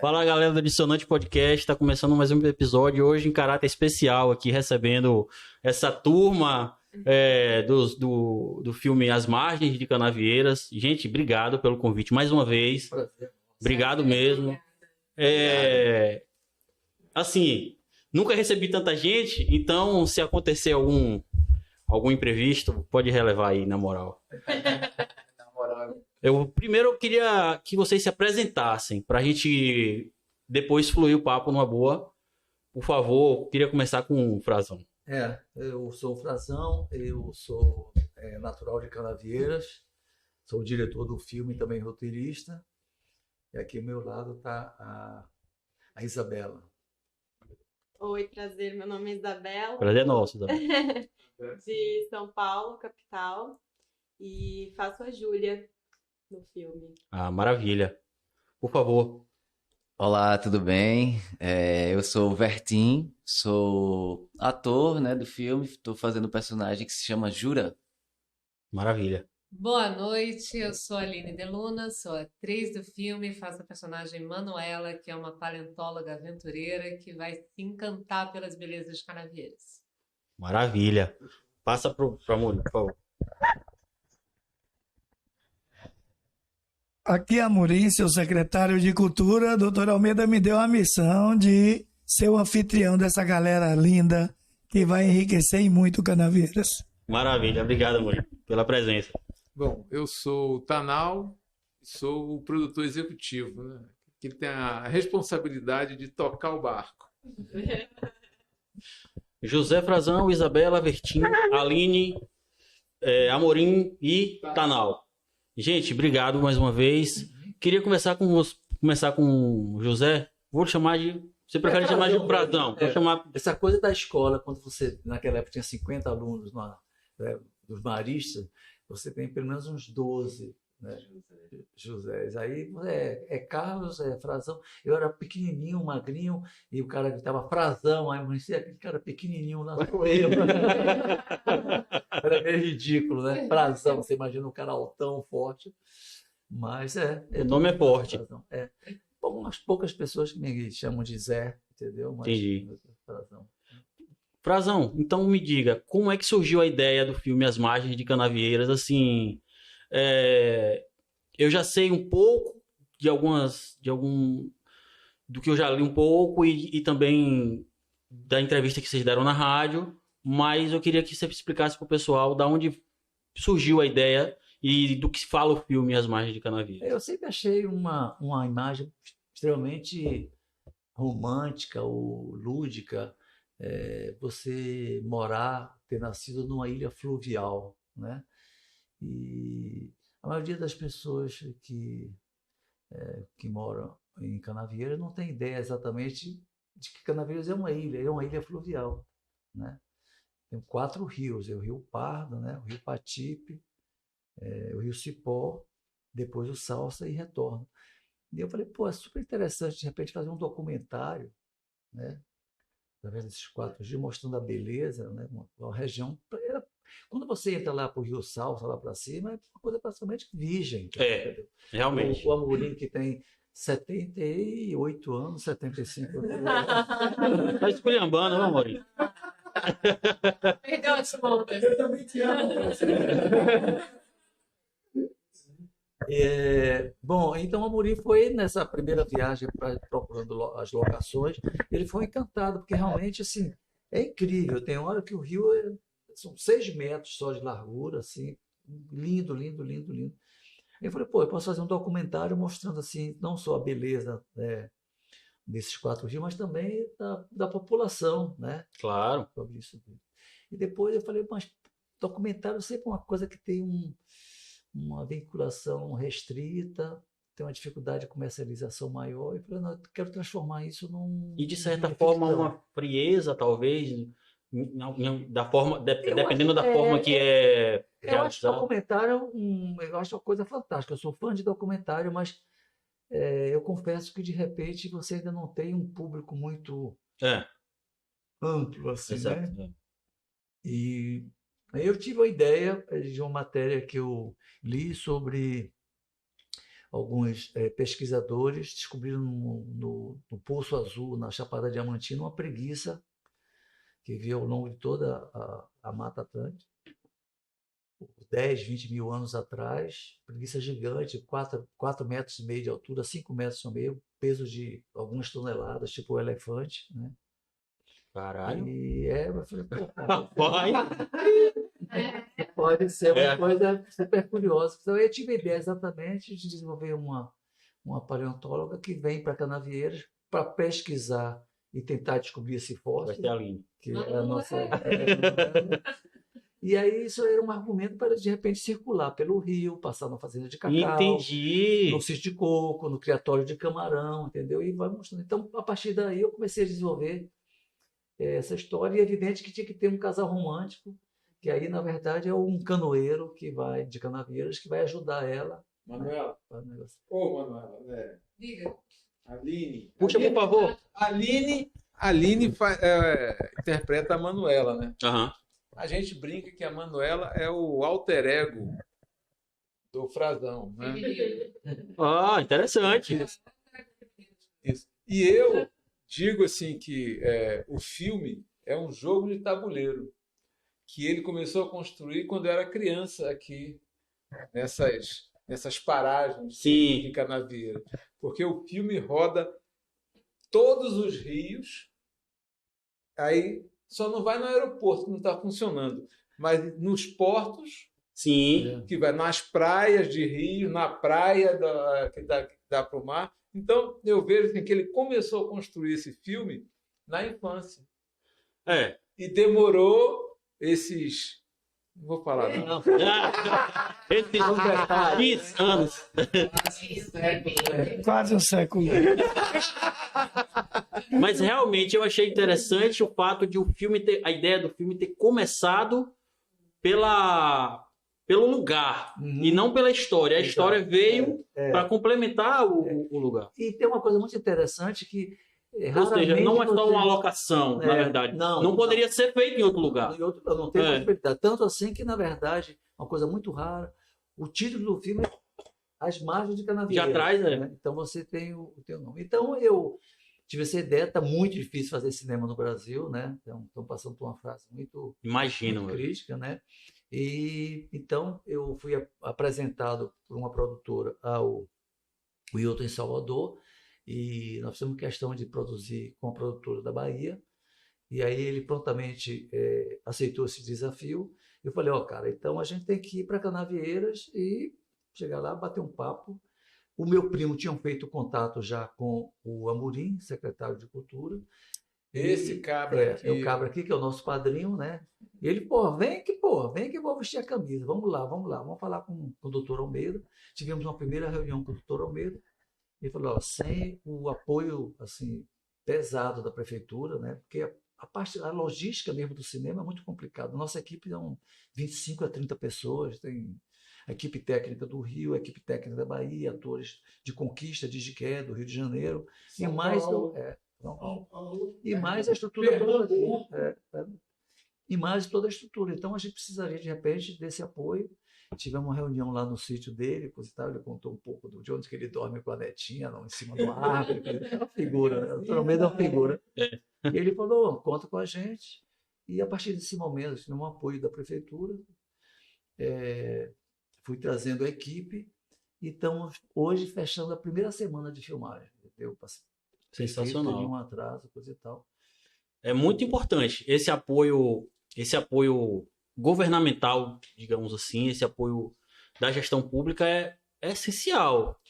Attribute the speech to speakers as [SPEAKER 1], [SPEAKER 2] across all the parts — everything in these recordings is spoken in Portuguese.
[SPEAKER 1] Fala galera do Dissonante Podcast, está começando mais um episódio hoje em caráter especial aqui, recebendo essa turma do filme As Margens de Canavieiras. Gente, obrigado pelo convite mais uma vez.
[SPEAKER 2] Prazer.
[SPEAKER 1] Obrigado mesmo. Assim, nunca recebi tanta gente, então se acontecer algum imprevisto, pode relevar aí, na moral.
[SPEAKER 2] Na moral.
[SPEAKER 1] Primeiro eu queria que vocês se apresentassem, pra gente depois fluir o papo numa boa. Por favor, queria começar com o Frazão.
[SPEAKER 2] Eu sou o Frazão, eu sou natural de Canavieiras, sou o diretor do filme e também roteirista. E aqui ao meu lado está a Isabela.
[SPEAKER 3] Oi, prazer, meu nome é Isabela.
[SPEAKER 1] Prazer é nosso, Isabela.
[SPEAKER 3] De São Paulo, capital, e faço a Júlia no filme.
[SPEAKER 1] Ah, maravilha. Por favor.
[SPEAKER 4] Olá, tudo bem? Eu sou o Vertim, sou ator, né, do filme, estou fazendo um personagem que se chama Jura.
[SPEAKER 1] Maravilha.
[SPEAKER 5] Boa noite, eu sou a Aline Deluna, sou atriz do filme, faço a personagem Manuela, que é uma paleontóloga aventureira que vai se encantar pelas belezas de Canavieiras.
[SPEAKER 1] Maravilha. Passa para Moni, por favor.
[SPEAKER 6] Aqui é Amorim, seu secretário de Cultura. Doutor Almeida me deu a missão de ser o anfitrião dessa galera linda que vai enriquecer em muito Canavieiras.
[SPEAKER 1] Maravilha. Obrigado, Moni, pela presença.
[SPEAKER 7] Bom, eu sou o Tanal, sou o produtor executivo, né? Que tem a responsabilidade de tocar o barco.
[SPEAKER 1] José Frazão, Isabela, Vertim, Aline, Amorim e Tanal. Gente, obrigado mais uma vez. Queria começar com o José. Vou chamar de... Você prefere chamar de Frazão? Vou chamar...
[SPEAKER 2] Essa coisa da escola, quando você, naquela época, tinha 50 alunos dos maristas, você tem pelo menos uns 12, né? José. Aí Carlos, Frazão. Eu era pequenininho, magrinho, e o cara gritava Frazão. Aí eu disse, aquele cara pequenininho lá sou eu. Era meio ridículo, né? Frazão, você imagina um cara altão, forte. Mas
[SPEAKER 1] o nome é forte.
[SPEAKER 2] Bom, umas poucas pessoas que me chamam de Zé, entendeu? Mas,
[SPEAKER 1] entendi.
[SPEAKER 2] Frazão.
[SPEAKER 1] Frazão, então me diga, como é que surgiu a ideia do filme As Margens de Canavieiras? Assim, eu já sei um pouco do que eu já li um pouco e também da entrevista que vocês deram na rádio, mas eu queria que você explicasse para o pessoal da onde surgiu a ideia e do que fala o filme As Margens de Canavieiras.
[SPEAKER 2] Eu sempre achei uma imagem extremamente romântica ou lúdica, você ter nascido numa ilha fluvial, né? E a maioria das pessoas que moram em Canavieiras não tem ideia exatamente de que Canavieiras é uma ilha fluvial, né? Tem 4 rios, o Rio Pardo, né? O Rio Patipe, o Rio Cipó, depois o Salsa e Retorno. E eu falei, pô, é super interessante de repente fazer um documentário, né? Através desses 4 rios, mostrando a beleza, né? Uma região. Quando você entra lá para o Rio Salsa, lá para cima, é uma coisa praticamente virgem. Entendeu?
[SPEAKER 1] Realmente.
[SPEAKER 2] O Amorim, que tem 78 anos, 75 anos.
[SPEAKER 1] Tá esculhambando, não, Amorim?
[SPEAKER 5] Perdeu as contas.
[SPEAKER 2] Eu também te amo. Bom, então o Amorim foi nessa primeira viagem procurando as locações. Ele foi encantado, porque realmente assim, é incrível. Tem hora que o rio são 6 metros só de largura, assim, lindo, lindo, lindo, lindo. Eu falei, pô, eu posso fazer um documentário mostrando assim, não só a beleza, né, desses 4 rios, mas também da população, né?
[SPEAKER 1] Claro.
[SPEAKER 2] Sobre isso. E depois eu falei, mas documentário sempre é uma coisa que tem uma vinculação restrita, tem uma dificuldade de comercialização maior. E eu falei, não, eu quero transformar isso num...
[SPEAKER 1] E de certa forma uma frieza, talvez, dependendo da forma que é
[SPEAKER 2] Eu acho que
[SPEAKER 1] realizado.
[SPEAKER 2] documentário eu acho uma coisa fantástica. Eu sou fã de documentário, mas eu confesso que de repente você ainda não tem um público muito amplo, assim,
[SPEAKER 1] Exato,
[SPEAKER 2] né? E aí eu tive a ideia de uma matéria que eu li sobre alguns pesquisadores descobriram no Poço Azul, na Chapada Diamantina, uma preguiça que vivia ao longo de toda a Mata Atlântica, 10, 20 mil anos atrás, preguiça gigante, 4,5 metros de altura, 5 metros no meio, peso de algumas toneladas, tipo o elefante, né?
[SPEAKER 1] Caralho.
[SPEAKER 2] E eu falei,
[SPEAKER 1] Vai.
[SPEAKER 2] pode ser uma coisa super curiosa. Então, eu tive a ideia exatamente de desenvolver uma paleontóloga que vem para Canavieiras para pesquisar e tentar descobrir esse
[SPEAKER 1] Vai
[SPEAKER 2] fóssil,
[SPEAKER 1] ter a Aline.
[SPEAKER 2] que é a nossa. E aí isso era um argumento para, de repente, circular pelo rio, passar na fazenda de cacau,
[SPEAKER 1] Entendi.
[SPEAKER 2] no sítio de coco, no criatório de camarão, entendeu? E vai mostrando. Então, a partir daí, eu comecei a desenvolver essa história, e é evidente que tinha que ter um casal romântico, que aí, na verdade, é um canoeiro que vai de Canavieiras, que vai ajudar ela.
[SPEAKER 7] Manuela.
[SPEAKER 2] a negócio.
[SPEAKER 7] Ô, Manuela,
[SPEAKER 5] Diga.
[SPEAKER 7] Aline.
[SPEAKER 1] Puxa, por favor.
[SPEAKER 7] Aline interpreta a Manuela, né?
[SPEAKER 1] Aham.
[SPEAKER 7] A gente brinca que a Manuela é o alter ego do Frazão, né?
[SPEAKER 1] Ah, interessante.
[SPEAKER 7] Isso. E eu digo assim que o filme é um jogo de tabuleiro que ele começou a construir quando era criança aqui nessas paragens
[SPEAKER 1] Sim.
[SPEAKER 7] de Canavieira, porque o filme roda todos os rios, aí só não vai no aeroporto que não está funcionando, mas nos portos,
[SPEAKER 1] Sim.
[SPEAKER 7] que vai nas praias de rio, na praia que dá para o mar. Então, eu vejo assim, que ele começou a construir esse filme na infância.
[SPEAKER 1] É.
[SPEAKER 7] E demorou esses... Não vou falar, não.
[SPEAKER 1] Esses 15 anos.
[SPEAKER 6] Quase um século.
[SPEAKER 1] Mas realmente eu achei interessante o fato de a ideia do filme ter começado pelo lugar e não pela história. A história veio para complementar o lugar.
[SPEAKER 2] E tem uma coisa muito interessante que
[SPEAKER 1] Ou seja, não é só uma locação, na verdade. Não poderia ser feito em outro lugar.
[SPEAKER 2] Não tem possibilidade. Tanto assim que, na verdade, uma coisa muito rara, o título do filme é As Margens de Canavieiras.
[SPEAKER 1] Já traz,
[SPEAKER 2] né? Então você tem o teu nome. Então eu tive essa ideia, está muito difícil fazer cinema no Brasil, né? Estão passando por uma fase muito crítica, né? E então eu fui apresentado por uma produtora ao Wilton em Salvador, e nós fizemos questão de produzir com a produtora da Bahia, e aí ele prontamente aceitou esse desafio. Eu falei, cara, então a gente tem que ir para Canavieiras e chegar lá, bater um papo. O meu primo tinha feito contato já com o Amorim, secretário de Cultura.
[SPEAKER 7] Esse cabra aqui.
[SPEAKER 2] É o cabra aqui, que é o nosso padrinho, né? E ele, vem que eu vou vestir a camisa. Vamos lá, vamos falar com o doutor Almeida. Tivemos uma primeira reunião com o doutor Almeida. Ele falou, sem o apoio assim, pesado da prefeitura, né? Porque a logística mesmo do cinema é muito complicada. Nossa equipe são 25 a 30 pessoas, tem a equipe técnica do Rio, a equipe técnica da Bahia, atores de Conquista, de Jiqué, do Rio de Janeiro, e mais a estrutura toda. E mais toda a estrutura. Então a gente precisaria, de repente, desse apoio. Tivemos uma reunião lá no sítio dele, ele contou um pouco de onde que ele dorme com a netinha, em cima de uma árvore. É uma figura, né? O Dr. Almeida é uma figura. E ele falou, conta com a gente. E a partir desse momento, tivemos um apoio da prefeitura, fui trazendo a equipe e estamos hoje fechando a primeira semana de filmagem.
[SPEAKER 1] Sensacional.
[SPEAKER 2] Teve um atraso, coisa e tal.
[SPEAKER 1] É muito importante esse apoio governamental, digamos assim, esse apoio da gestão pública é essencial.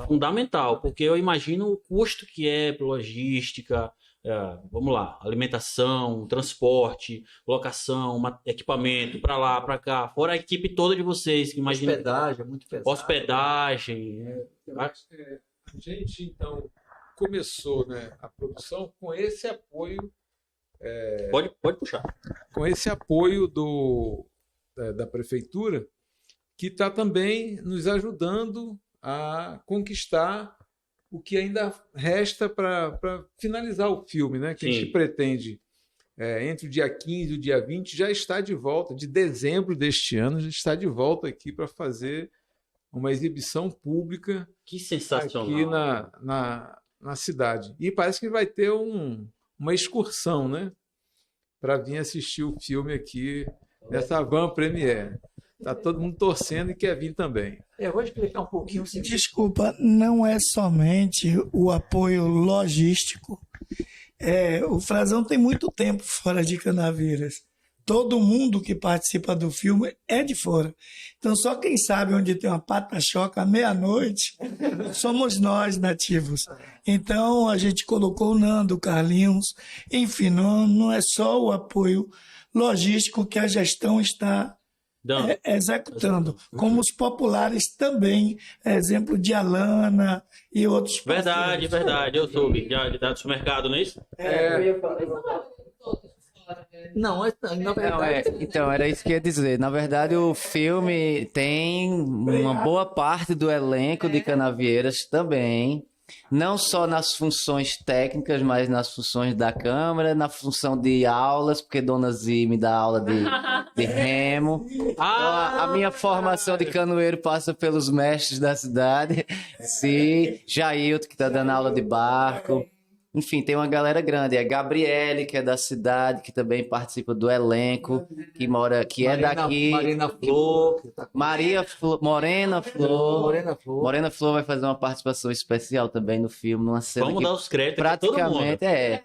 [SPEAKER 1] Fundamental, porque eu imagino o custo que é logística, vamos lá, alimentação, transporte, locação, equipamento, para lá, para cá, fora a equipe toda de vocês. Que imagina,
[SPEAKER 2] hospedagem, é muito pesado.
[SPEAKER 1] Hospedagem.
[SPEAKER 7] A gente, então, começou, né, a produção com esse apoio.
[SPEAKER 1] Pode puxar.
[SPEAKER 7] Com esse apoio da prefeitura, que está também nos ajudando a conquistar o que ainda resta para finalizar o filme, né? Que a gente pretende, entre o dia 15 e o dia 20, já está de volta, de dezembro deste ano, já está de volta aqui para fazer uma exibição pública
[SPEAKER 1] Que sensacional.
[SPEAKER 7] aqui na cidade. E parece que vai ter uma excursão, né? Para vir assistir o filme aqui nessa van premiere. Tá todo mundo torcendo e quer vir também.
[SPEAKER 2] Eu vou explicar um pouquinho o seguinte.
[SPEAKER 6] Desculpa, não é somente o apoio logístico. O Frazão tem muito tempo fora de Canaveiras. Todo mundo que participa do filme é de fora. Então, só quem sabe onde tem uma pata-choca à meia-noite somos nós, nativos. Então, a gente colocou o Nando, o Carlinhos. Enfim, não é só o apoio logístico que a gestão está executando, como os populares também, exemplo de Alana e outros.
[SPEAKER 1] Verdade. Eu soube. Já da do supermercado, não é isso?
[SPEAKER 2] Eu ia falar. Não, na verdade.
[SPEAKER 4] Então, era isso que eu ia dizer. Na verdade, o filme tem uma boa parte do elenco de Canavieiras também. Não só nas funções técnicas, mas nas funções da Câmara, na função de aulas, porque Dona Zi me dá aula de remo. Então, a minha formação de canoeiro passa pelos mestres da cidade. Sim, Jailton, que está dando aula de barco. Enfim, tem uma galera grande. É Gabriele, que é da cidade, que também participa do elenco, que é daqui.
[SPEAKER 2] Marina Flor.
[SPEAKER 4] Morena Flor.
[SPEAKER 2] Morena Flor.
[SPEAKER 4] Morena Flor vai fazer uma participação especial também no filme, numa cena
[SPEAKER 1] Vamos
[SPEAKER 4] que
[SPEAKER 1] dar os créditos pra todo mundo.
[SPEAKER 4] praticamente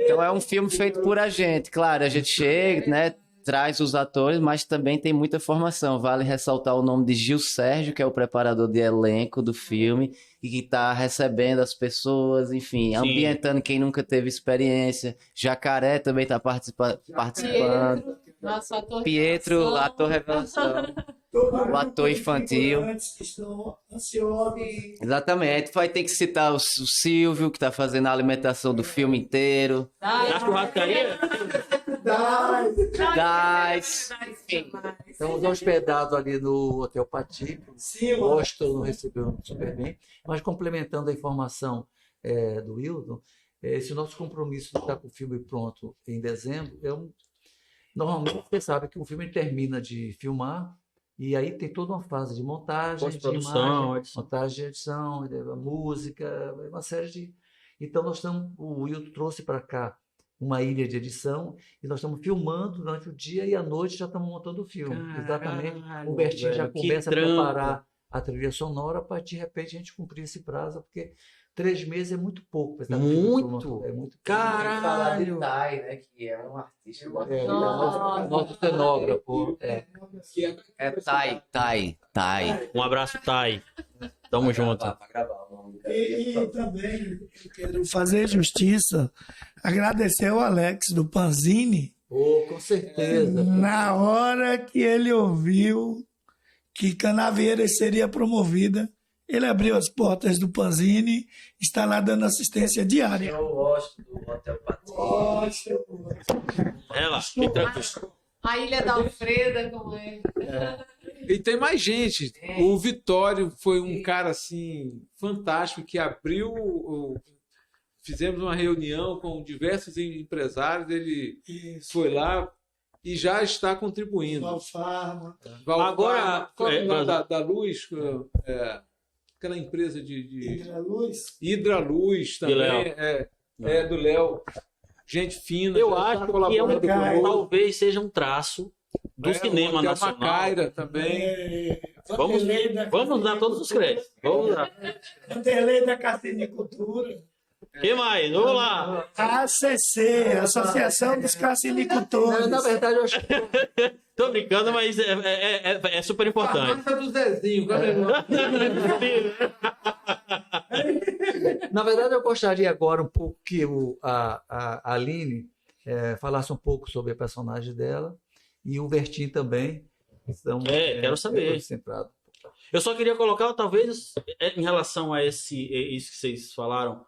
[SPEAKER 4] Então é um filme feito por a gente. Claro, a gente chega, né? Traz os atores, mas também tem muita formação. Vale ressaltar o nome de Gil Sérgio, que é o preparador de elenco do filme e que está recebendo as pessoas, enfim, ambientando quem nunca teve experiência. Jacaré também está participando.
[SPEAKER 5] Nosso ator
[SPEAKER 4] Pietro, ator revelação. O ator infantil.
[SPEAKER 6] Que estão ansiosos.
[SPEAKER 4] Exatamente. Vai ter que citar o Silvio, que está fazendo a alimentação do filme inteiro.
[SPEAKER 1] Na churrascaria?
[SPEAKER 4] Gás.
[SPEAKER 2] Estamos hospedados ali no Hotel Pati. O hostel não recebeu super bem. Mas complementando a informação do Wilton, esse nosso compromisso de estar com o filme pronto em dezembro, normalmente você sabe que o filme termina de filmar e aí tem toda uma fase de montagem, de imagem, montagem, edição, música, uma série de... Então o Wilton trouxe para cá uma ilha de edição e nós estamos filmando durante o dia e à noite já estamos montando o filme. Exatamente. O Bertinho já começa a preparar a trilha sonora para de repente a gente cumprir esse prazo, porque 3 meses é muito pouco.
[SPEAKER 1] Muito?
[SPEAKER 2] É muito.
[SPEAKER 1] Caralho!
[SPEAKER 4] Tai, né? Que é um artista.
[SPEAKER 2] Nosso cenógrafo.
[SPEAKER 4] Tai.
[SPEAKER 1] Um abraço, Thay. Tamo junto.
[SPEAKER 6] E também eu quero fazer justiça, agradecer ao Alex do Panzini.
[SPEAKER 2] Com certeza.
[SPEAKER 6] Na hora que ele ouviu que Canaveiras seria promovida, ele abriu as portas do Panzini, está lá dando assistência diária.
[SPEAKER 4] Eu gosto do Hotel Pati.
[SPEAKER 1] Relaxa, fique tranquilo.
[SPEAKER 5] A Ilha da Alfreda, como é?
[SPEAKER 7] E tem mais gente. O Vitório foi um cara assim fantástico que abriu. Fizemos uma reunião com diversos empresários. Ele foi lá e já está contribuindo.
[SPEAKER 6] Valfarma.
[SPEAKER 1] Agora,
[SPEAKER 7] da Luz, aquela empresa de
[SPEAKER 6] Hidraluz.
[SPEAKER 7] também, do Léo. Gente fina.
[SPEAKER 1] Eu acho que talvez seja um traço do cinema nacional.
[SPEAKER 7] Uma Caira também.
[SPEAKER 1] Vamos dar todos os créditos. Vamos lá.
[SPEAKER 6] Vanderlei da Carcinicultura.
[SPEAKER 1] O que mais? Vamos lá.
[SPEAKER 6] A ACC, Associação dos Carcinicultores.
[SPEAKER 2] Na verdade, eu acho que...
[SPEAKER 1] Tô brincando, mas é super
[SPEAKER 7] A
[SPEAKER 1] importante.
[SPEAKER 7] massa do Zezinho.
[SPEAKER 2] Na verdade, eu gostaria agora um pouco que a Aline falasse um pouco sobre a personagem dela e o Bertinho também. Então,
[SPEAKER 1] quero saber. Eu só queria colocar, talvez, em relação a isso que vocês falaram,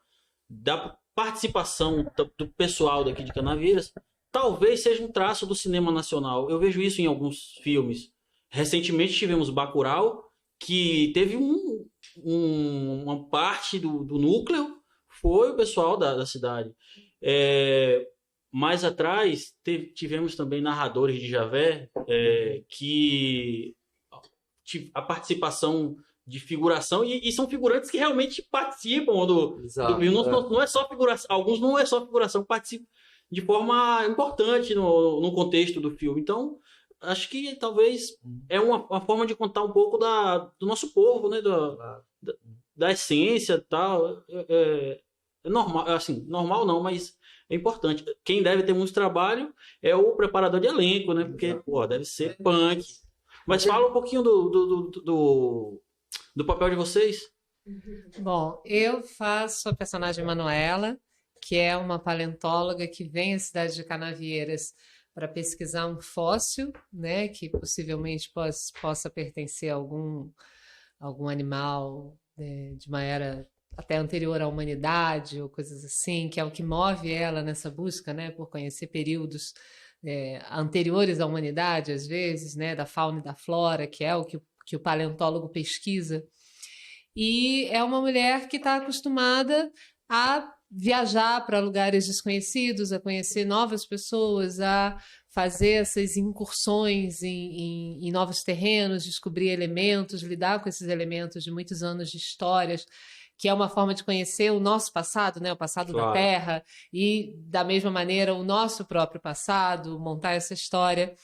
[SPEAKER 1] da participação do pessoal daqui de Canaveiras, talvez seja um traço do cinema nacional. Eu vejo isso em alguns filmes. Recentemente tivemos Bacurau, que teve uma parte do núcleo, foi o pessoal da cidade. Mais atrás, tivemos também Narradores de Javé, que a participação de figuração, e são figurantes que realmente participam do filme. Não é só figuração, alguns não é só figuração, participam de forma importante no contexto do filme. Então, acho que talvez é uma forma de contar um pouco do nosso povo, né? Da essência e tal. É normal, assim, normal não, mas é importante. Quem deve ter muito trabalho é o preparador de elenco, né? Porque, pô, deve ser punk. Mas fala um pouquinho do papel de vocês.
[SPEAKER 5] Bom, eu faço a personagem Manuela, que é uma paleontóloga que vem à cidade de Canavieiras para pesquisar um fóssil, né, que possivelmente possa pertencer a algum animal de uma era até anterior à humanidade, ou coisas assim, que é o que move ela nessa busca, né, por conhecer períodos anteriores à humanidade, às vezes, né, da fauna e da flora, que é o que o paleontólogo pesquisa. E é uma mulher que está acostumada a viajar para lugares desconhecidos, a conhecer novas pessoas, a fazer essas incursões em novos terrenos, descobrir elementos, lidar com esses elementos de muitos anos de histórias, que é uma forma de conhecer o nosso passado, né? O passado da Terra, e, da mesma maneira, o nosso próprio passado, montar essa história.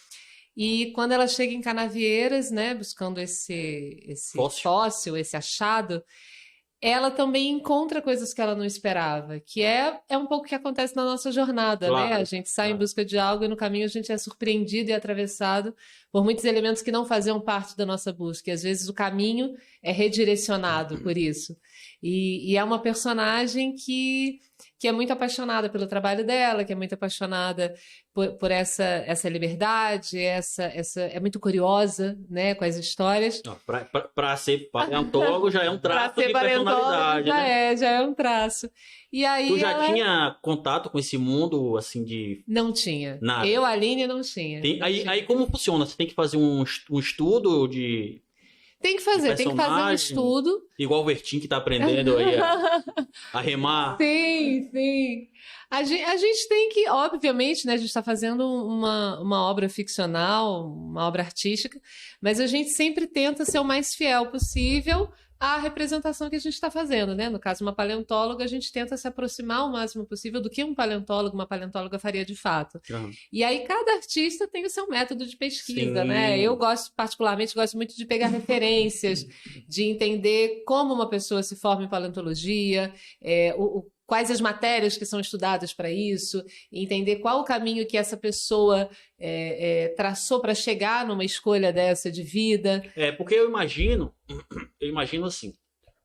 [SPEAKER 5] E quando ela chega em Canavieiras, né, buscando esse fóssil, esse achado, ela também encontra coisas que ela não esperava, que é um pouco o que acontece na nossa jornada, né? A gente sai em busca de algo e no caminho a gente é surpreendido e atravessado por muitos elementos que não faziam parte da nossa busca. E às vezes o caminho é redirecionado por isso. E é uma personagem que é muito apaixonada pelo trabalho dela, que é muito apaixonada por essa liberdade, é muito curiosa, né, com as histórias.
[SPEAKER 1] Para ser paleontólogo já é um traço de personalidade, né?
[SPEAKER 5] Já é um traço. E aí
[SPEAKER 1] tu já tinha contato com esse mundo, assim, de...
[SPEAKER 5] Não tinha.
[SPEAKER 1] Nada.
[SPEAKER 5] Eu, Aline, não tinha.
[SPEAKER 1] Aí como funciona? Você tem que fazer um estudo de...
[SPEAKER 5] Tem que fazer um estudo.
[SPEAKER 1] Igual o Vertim que está aprendendo aí a remar.
[SPEAKER 5] Sim. A gente tem que, obviamente, né, a gente está fazendo uma obra ficcional, uma obra artística, mas a gente sempre tenta ser o mais fiel possível à representação que a gente está fazendo, né? No caso, uma paleontóloga, a gente tenta se aproximar o máximo possível do que um paleontólogo, uma paleontóloga faria de fato.
[SPEAKER 1] Uhum.
[SPEAKER 5] E aí cada artista tem o seu método de pesquisa, né? Eu particularmente gosto muito de pegar referências, de entender como uma pessoa se forma em paleontologia, quais as matérias que são estudadas para isso, entender qual o caminho que essa pessoa traçou para chegar numa escolha dessa de vida.
[SPEAKER 1] Porque eu imagino assim,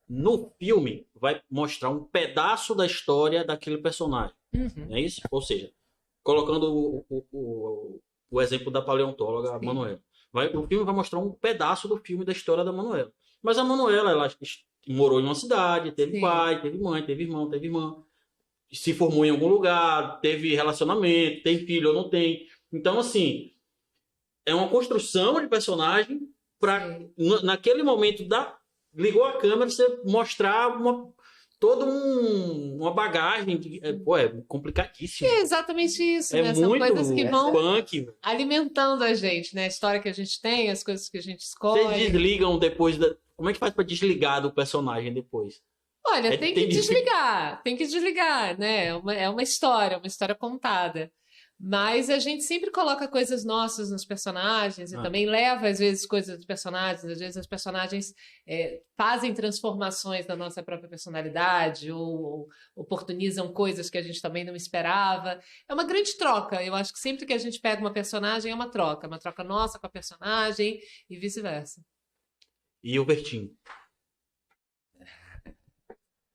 [SPEAKER 1] no filme vai mostrar um pedaço da história daquele personagem, não é isso? Ou seja, colocando o exemplo da paleontóloga Manuela. O filme vai mostrar um pedaço do filme da história da Manuela. Mas a Manuela, ela morou em uma cidade, teve pai, teve mãe, teve irmão, teve irmã, se formou em algum lugar, teve relacionamento, tem filho ou não tem. Então, assim, é uma construção de personagem para, naquele momento, ligou a câmera, você mostrar toda uma bagagem. É complicadíssimo.
[SPEAKER 5] É exatamente isso, né?
[SPEAKER 1] São
[SPEAKER 5] coisas que vão
[SPEAKER 1] punk,
[SPEAKER 5] alimentando a gente, né? A história que a gente tem, as coisas que a gente escolhe.
[SPEAKER 1] Vocês desligam depois Como é que faz para desligar do personagem depois?
[SPEAKER 5] Olha, tem que desligar, né? É uma história contada. Mas a gente sempre coloca coisas nossas nos personagens e também leva, às vezes, coisas dos personagens. Às vezes, os personagens fazem transformações na nossa própria personalidade ou oportunizam coisas que a gente também não esperava. É uma grande troca. Eu acho que sempre que a gente pega uma personagem, é uma troca nossa com a personagem e vice-versa.
[SPEAKER 1] E o Vertim?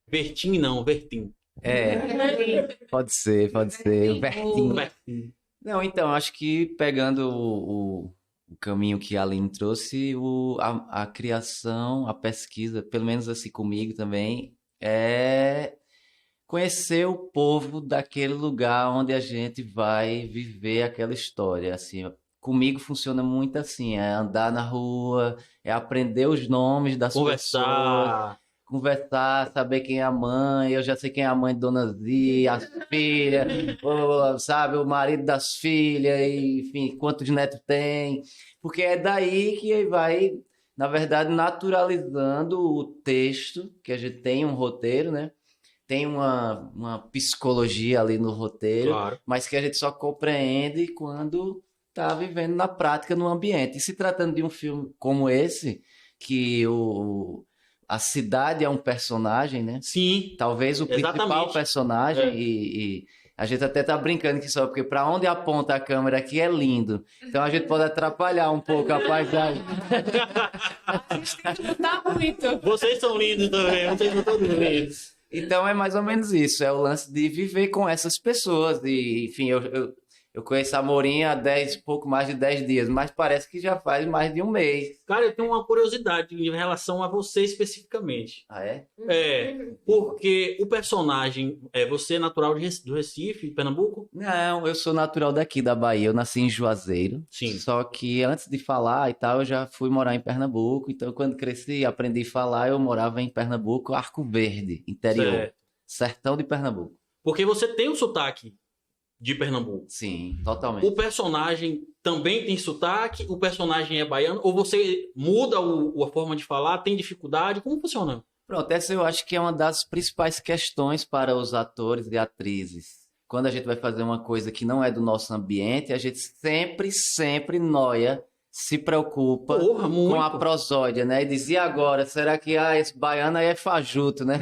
[SPEAKER 1] Vertim.
[SPEAKER 4] Pode ser. O Vertim. Não, então, acho que pegando o caminho que a Aline trouxe, a criação, a pesquisa, pelo menos assim comigo também, é conhecer o povo daquele lugar onde a gente vai viver aquela história, assim. Comigo funciona muito assim, é andar na rua, é aprender os nomes das pessoas, conversar, saber quem é a mãe, eu já sei quem é a mãe de Dona Zia, as filhas, sabe, o marido das filhas, e, enfim, quantos netos tem, porque é daí que vai na verdade, naturalizando o texto, que a gente tem um roteiro, né? Tem uma psicologia ali no roteiro,
[SPEAKER 1] Claro.
[SPEAKER 4] mas que a gente só compreende quando está vivendo na prática no ambiente. E se tratando de um filme como esse, que a cidade é um personagem, né?
[SPEAKER 1] Sim,
[SPEAKER 4] Talvez o principal
[SPEAKER 1] Exatamente.
[SPEAKER 4] personagem,
[SPEAKER 1] É.
[SPEAKER 4] e a gente até tá brincando que só, porque para onde aponta a câmera aqui é lindo. Então a gente pode atrapalhar um pouco a paisagem.
[SPEAKER 5] A gente tem que mudar muito.
[SPEAKER 1] vocês são lindos também, vocês são todos lindos.
[SPEAKER 4] Então é mais ou menos isso, é o lance de viver com essas pessoas. E, enfim, eu conheço a Morinha há pouco mais de 10 dias, mas parece que já faz mais de um mês.
[SPEAKER 1] Cara, eu tenho uma curiosidade em relação a você especificamente.
[SPEAKER 4] Ah, é?
[SPEAKER 1] Porque o personagem, você é natural do Recife, Pernambuco?
[SPEAKER 4] Não, eu sou natural daqui da Bahia, eu nasci em Juazeiro.
[SPEAKER 1] Sim.
[SPEAKER 4] Só que antes de falar e tal, eu já fui morar em Pernambuco. Então, quando cresci e aprendi a falar, eu morava em Pernambuco, Arco Verde, interior.
[SPEAKER 1] Certo.
[SPEAKER 4] Sertão de Pernambuco.
[SPEAKER 1] Porque você tem um sotaque de Pernambuco.
[SPEAKER 4] Sim, totalmente.
[SPEAKER 1] O personagem também tem sotaque? O personagem é baiano? Ou você muda a forma de falar? Tem dificuldade? Como funciona?
[SPEAKER 4] Pronto, essa eu acho que é uma das principais questões para os atores e atrizes. Quando a gente vai fazer uma coisa que não é do nosso ambiente, a gente sempre noia, se preocupa
[SPEAKER 1] Porra, muito.
[SPEAKER 4] com a prosódia, né? E dizia agora, será que esse baiano aí é fajuto, né?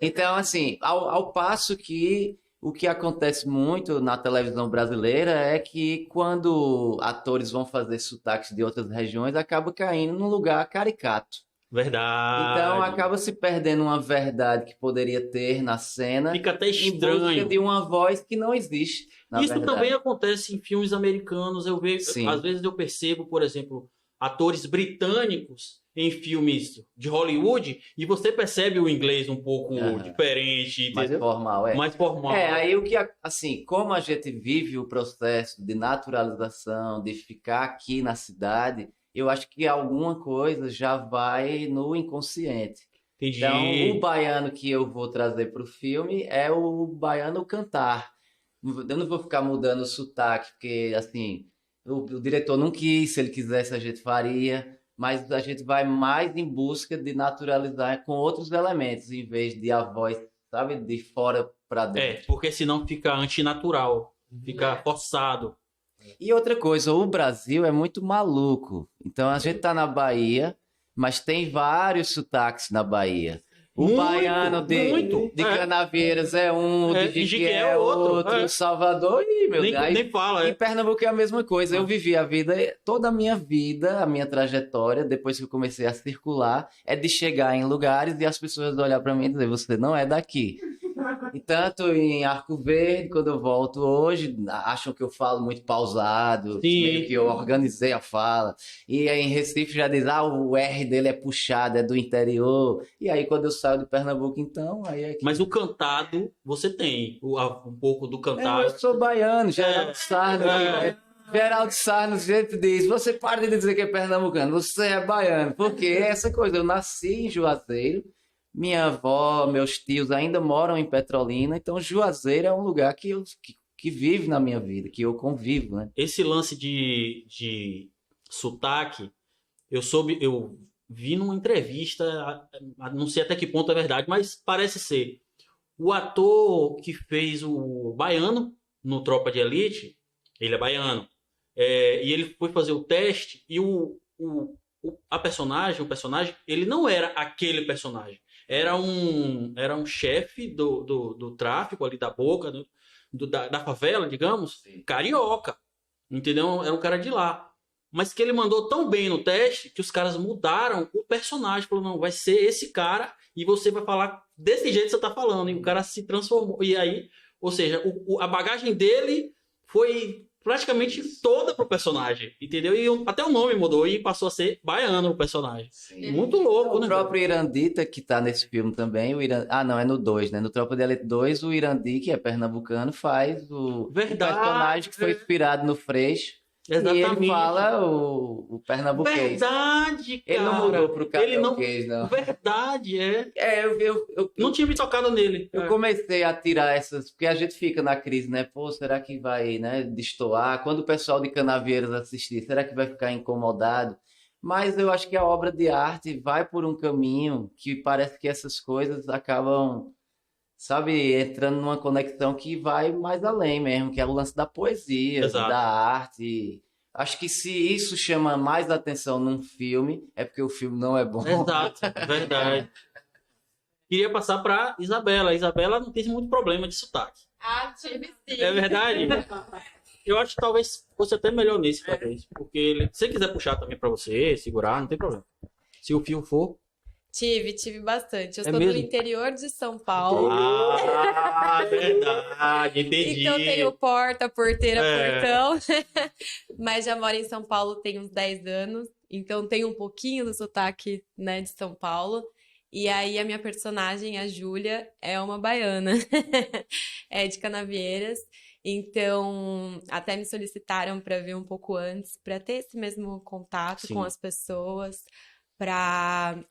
[SPEAKER 4] Então, assim, ao passo que o que acontece muito na televisão brasileira é que quando atores vão fazer sotaques de outras regiões, acaba caindo num lugar caricato.
[SPEAKER 1] Verdade.
[SPEAKER 4] Então acaba se perdendo uma verdade que poderia ter na cena
[SPEAKER 1] Fica até
[SPEAKER 4] em busca
[SPEAKER 1] estranho.
[SPEAKER 4] de uma voz que não existe, na
[SPEAKER 1] Isso
[SPEAKER 4] verdade.
[SPEAKER 1] também acontece em filmes americanos. Eu vejo,
[SPEAKER 4] Sim.
[SPEAKER 1] às vezes eu percebo, por exemplo, atores britânicos em filmes de Hollywood e você percebe o inglês um pouco
[SPEAKER 4] Aham.
[SPEAKER 1] diferente,
[SPEAKER 4] Mais
[SPEAKER 1] entendeu?
[SPEAKER 4] formal, é.
[SPEAKER 1] Mais formal.
[SPEAKER 4] Aí assim, como a gente vive o processo de naturalização, de ficar aqui na cidade, eu acho que alguma coisa já vai no inconsciente.
[SPEAKER 1] Entendi.
[SPEAKER 4] Então, o baiano que eu vou trazer para o filme é o baiano cantar. Eu não vou ficar mudando o sotaque, porque, assim, o diretor não quis, se ele quisesse a gente faria, mas a gente vai mais em busca de naturalizar com outros elementos, em vez de a voz, sabe, de fora para dentro.
[SPEAKER 1] Porque senão fica antinatural, fica forçado.
[SPEAKER 4] E outra coisa, o Brasil é muito maluco. Então, a gente tá na Bahia, mas tem vários sotaques na Bahia. O
[SPEAKER 1] Muito,
[SPEAKER 4] baiano
[SPEAKER 1] muito.
[SPEAKER 4] de Canavieiras é um,
[SPEAKER 1] É,
[SPEAKER 4] de
[SPEAKER 1] de
[SPEAKER 4] Jiquié é
[SPEAKER 1] outro,
[SPEAKER 4] outro,
[SPEAKER 1] é.
[SPEAKER 4] Salvador, e meu
[SPEAKER 1] Nem,
[SPEAKER 4] Deus. Aí,
[SPEAKER 1] nem fala.
[SPEAKER 4] em Pernambuco é a mesma coisa. Eu vivi a vida, toda a minha vida, a minha trajetória, depois que eu comecei a circular, é de chegar em lugares e as pessoas olhar para mim e dizer, você não é daqui. E tanto em Arco Verde, quando eu volto hoje, acham que eu falo muito pausado,
[SPEAKER 1] Sim.
[SPEAKER 4] meio que eu organizei a fala. E aí em Recife já diz, o R dele é puxado, é do interior. E aí quando eu saio de Pernambuco, então, aí é que...
[SPEAKER 1] Mas o cantado, você tem um pouco do cantado.
[SPEAKER 4] Eu sou baiano, Geraldo Sarno. Geraldo Sarno sempre diz, você para de dizer que é pernambucano, você é baiano. Porque essa coisa, eu nasci em Juazeiro, minha avó, meus tios ainda moram em Petrolina, então Juazeiro é um lugar que vive na minha vida, que eu convivo, né?
[SPEAKER 1] Esse lance de sotaque, eu vi numa entrevista, não sei até que ponto é verdade, mas parece ser. O ator que fez o baiano no Tropa de Elite, ele é baiano. E ele foi fazer o teste e o personagem, ele não era aquele personagem. Era um chefe do tráfico ali da Boca, da favela, digamos,
[SPEAKER 4] Sim.
[SPEAKER 1] carioca. Entendeu? Era um cara de lá. Mas que ele mandou tão bem no teste que os caras mudaram o personagem. Falou, não, vai ser esse cara e você vai falar desse jeito que você tá falando. E o cara se transformou. E aí, ou seja, a bagagem dele foi praticamente toda pro personagem. Entendeu? E até o nome mudou e passou a ser baiano o personagem.
[SPEAKER 4] Sim.
[SPEAKER 1] Muito louco,
[SPEAKER 4] O
[SPEAKER 1] né?
[SPEAKER 4] próprio Irandita, que tá nesse filme também, não, é no 2, né? No Tropa de Elite 2, o Irandi, que é pernambucano, faz o
[SPEAKER 1] Verdade.
[SPEAKER 4] personagem que foi inspirado no Freixo.
[SPEAKER 1] Exatamente.
[SPEAKER 4] E ele fala o pernambuquês.
[SPEAKER 1] Verdade, cara.
[SPEAKER 4] Ele não mudou pro
[SPEAKER 1] Ele não-
[SPEAKER 4] carioquês, não.
[SPEAKER 1] Verdade, é.
[SPEAKER 4] Eu
[SPEAKER 1] Não tinha me tocado nele.
[SPEAKER 4] Eu comecei a tirar essas, porque a gente fica na crise, né? Pô, será que vai, né, destoar? Quando o pessoal de Canavieiras assistir, será que vai ficar incomodado? Mas eu acho que a obra de arte vai por um caminho que parece que essas coisas acabam, sabe, entrando numa conexão que vai mais além mesmo, que é o lance da poesia,
[SPEAKER 1] Exato.
[SPEAKER 4] da arte. Acho que se isso chama mais atenção num filme, é porque o filme não é bom.
[SPEAKER 1] Exato, verdade. Queria passar para Isabela. Isabela não tem muito problema de sotaque.
[SPEAKER 3] Ah, tive sim.
[SPEAKER 1] É verdade? Eu acho que talvez fosse até melhor nesse, talvez. Porque se você quiser puxar também para você, segurar, não tem problema. Se o fio for.
[SPEAKER 3] Tive bastante. Eu
[SPEAKER 1] É
[SPEAKER 3] sou
[SPEAKER 1] mesmo?
[SPEAKER 3] do interior de São Paulo.
[SPEAKER 1] Ah, verdade, entendi.
[SPEAKER 3] Então tenho porta, porteira,
[SPEAKER 1] É.
[SPEAKER 3] portão. Mas já moro em São Paulo tem uns 10 anos. Então tenho um pouquinho do sotaque, né, de São Paulo. E aí a minha personagem, a Júlia, é uma baiana. É de Canavieiras. Então, até me solicitaram para vir um pouco antes, para ter esse mesmo contato
[SPEAKER 1] Sim.
[SPEAKER 3] com as pessoas.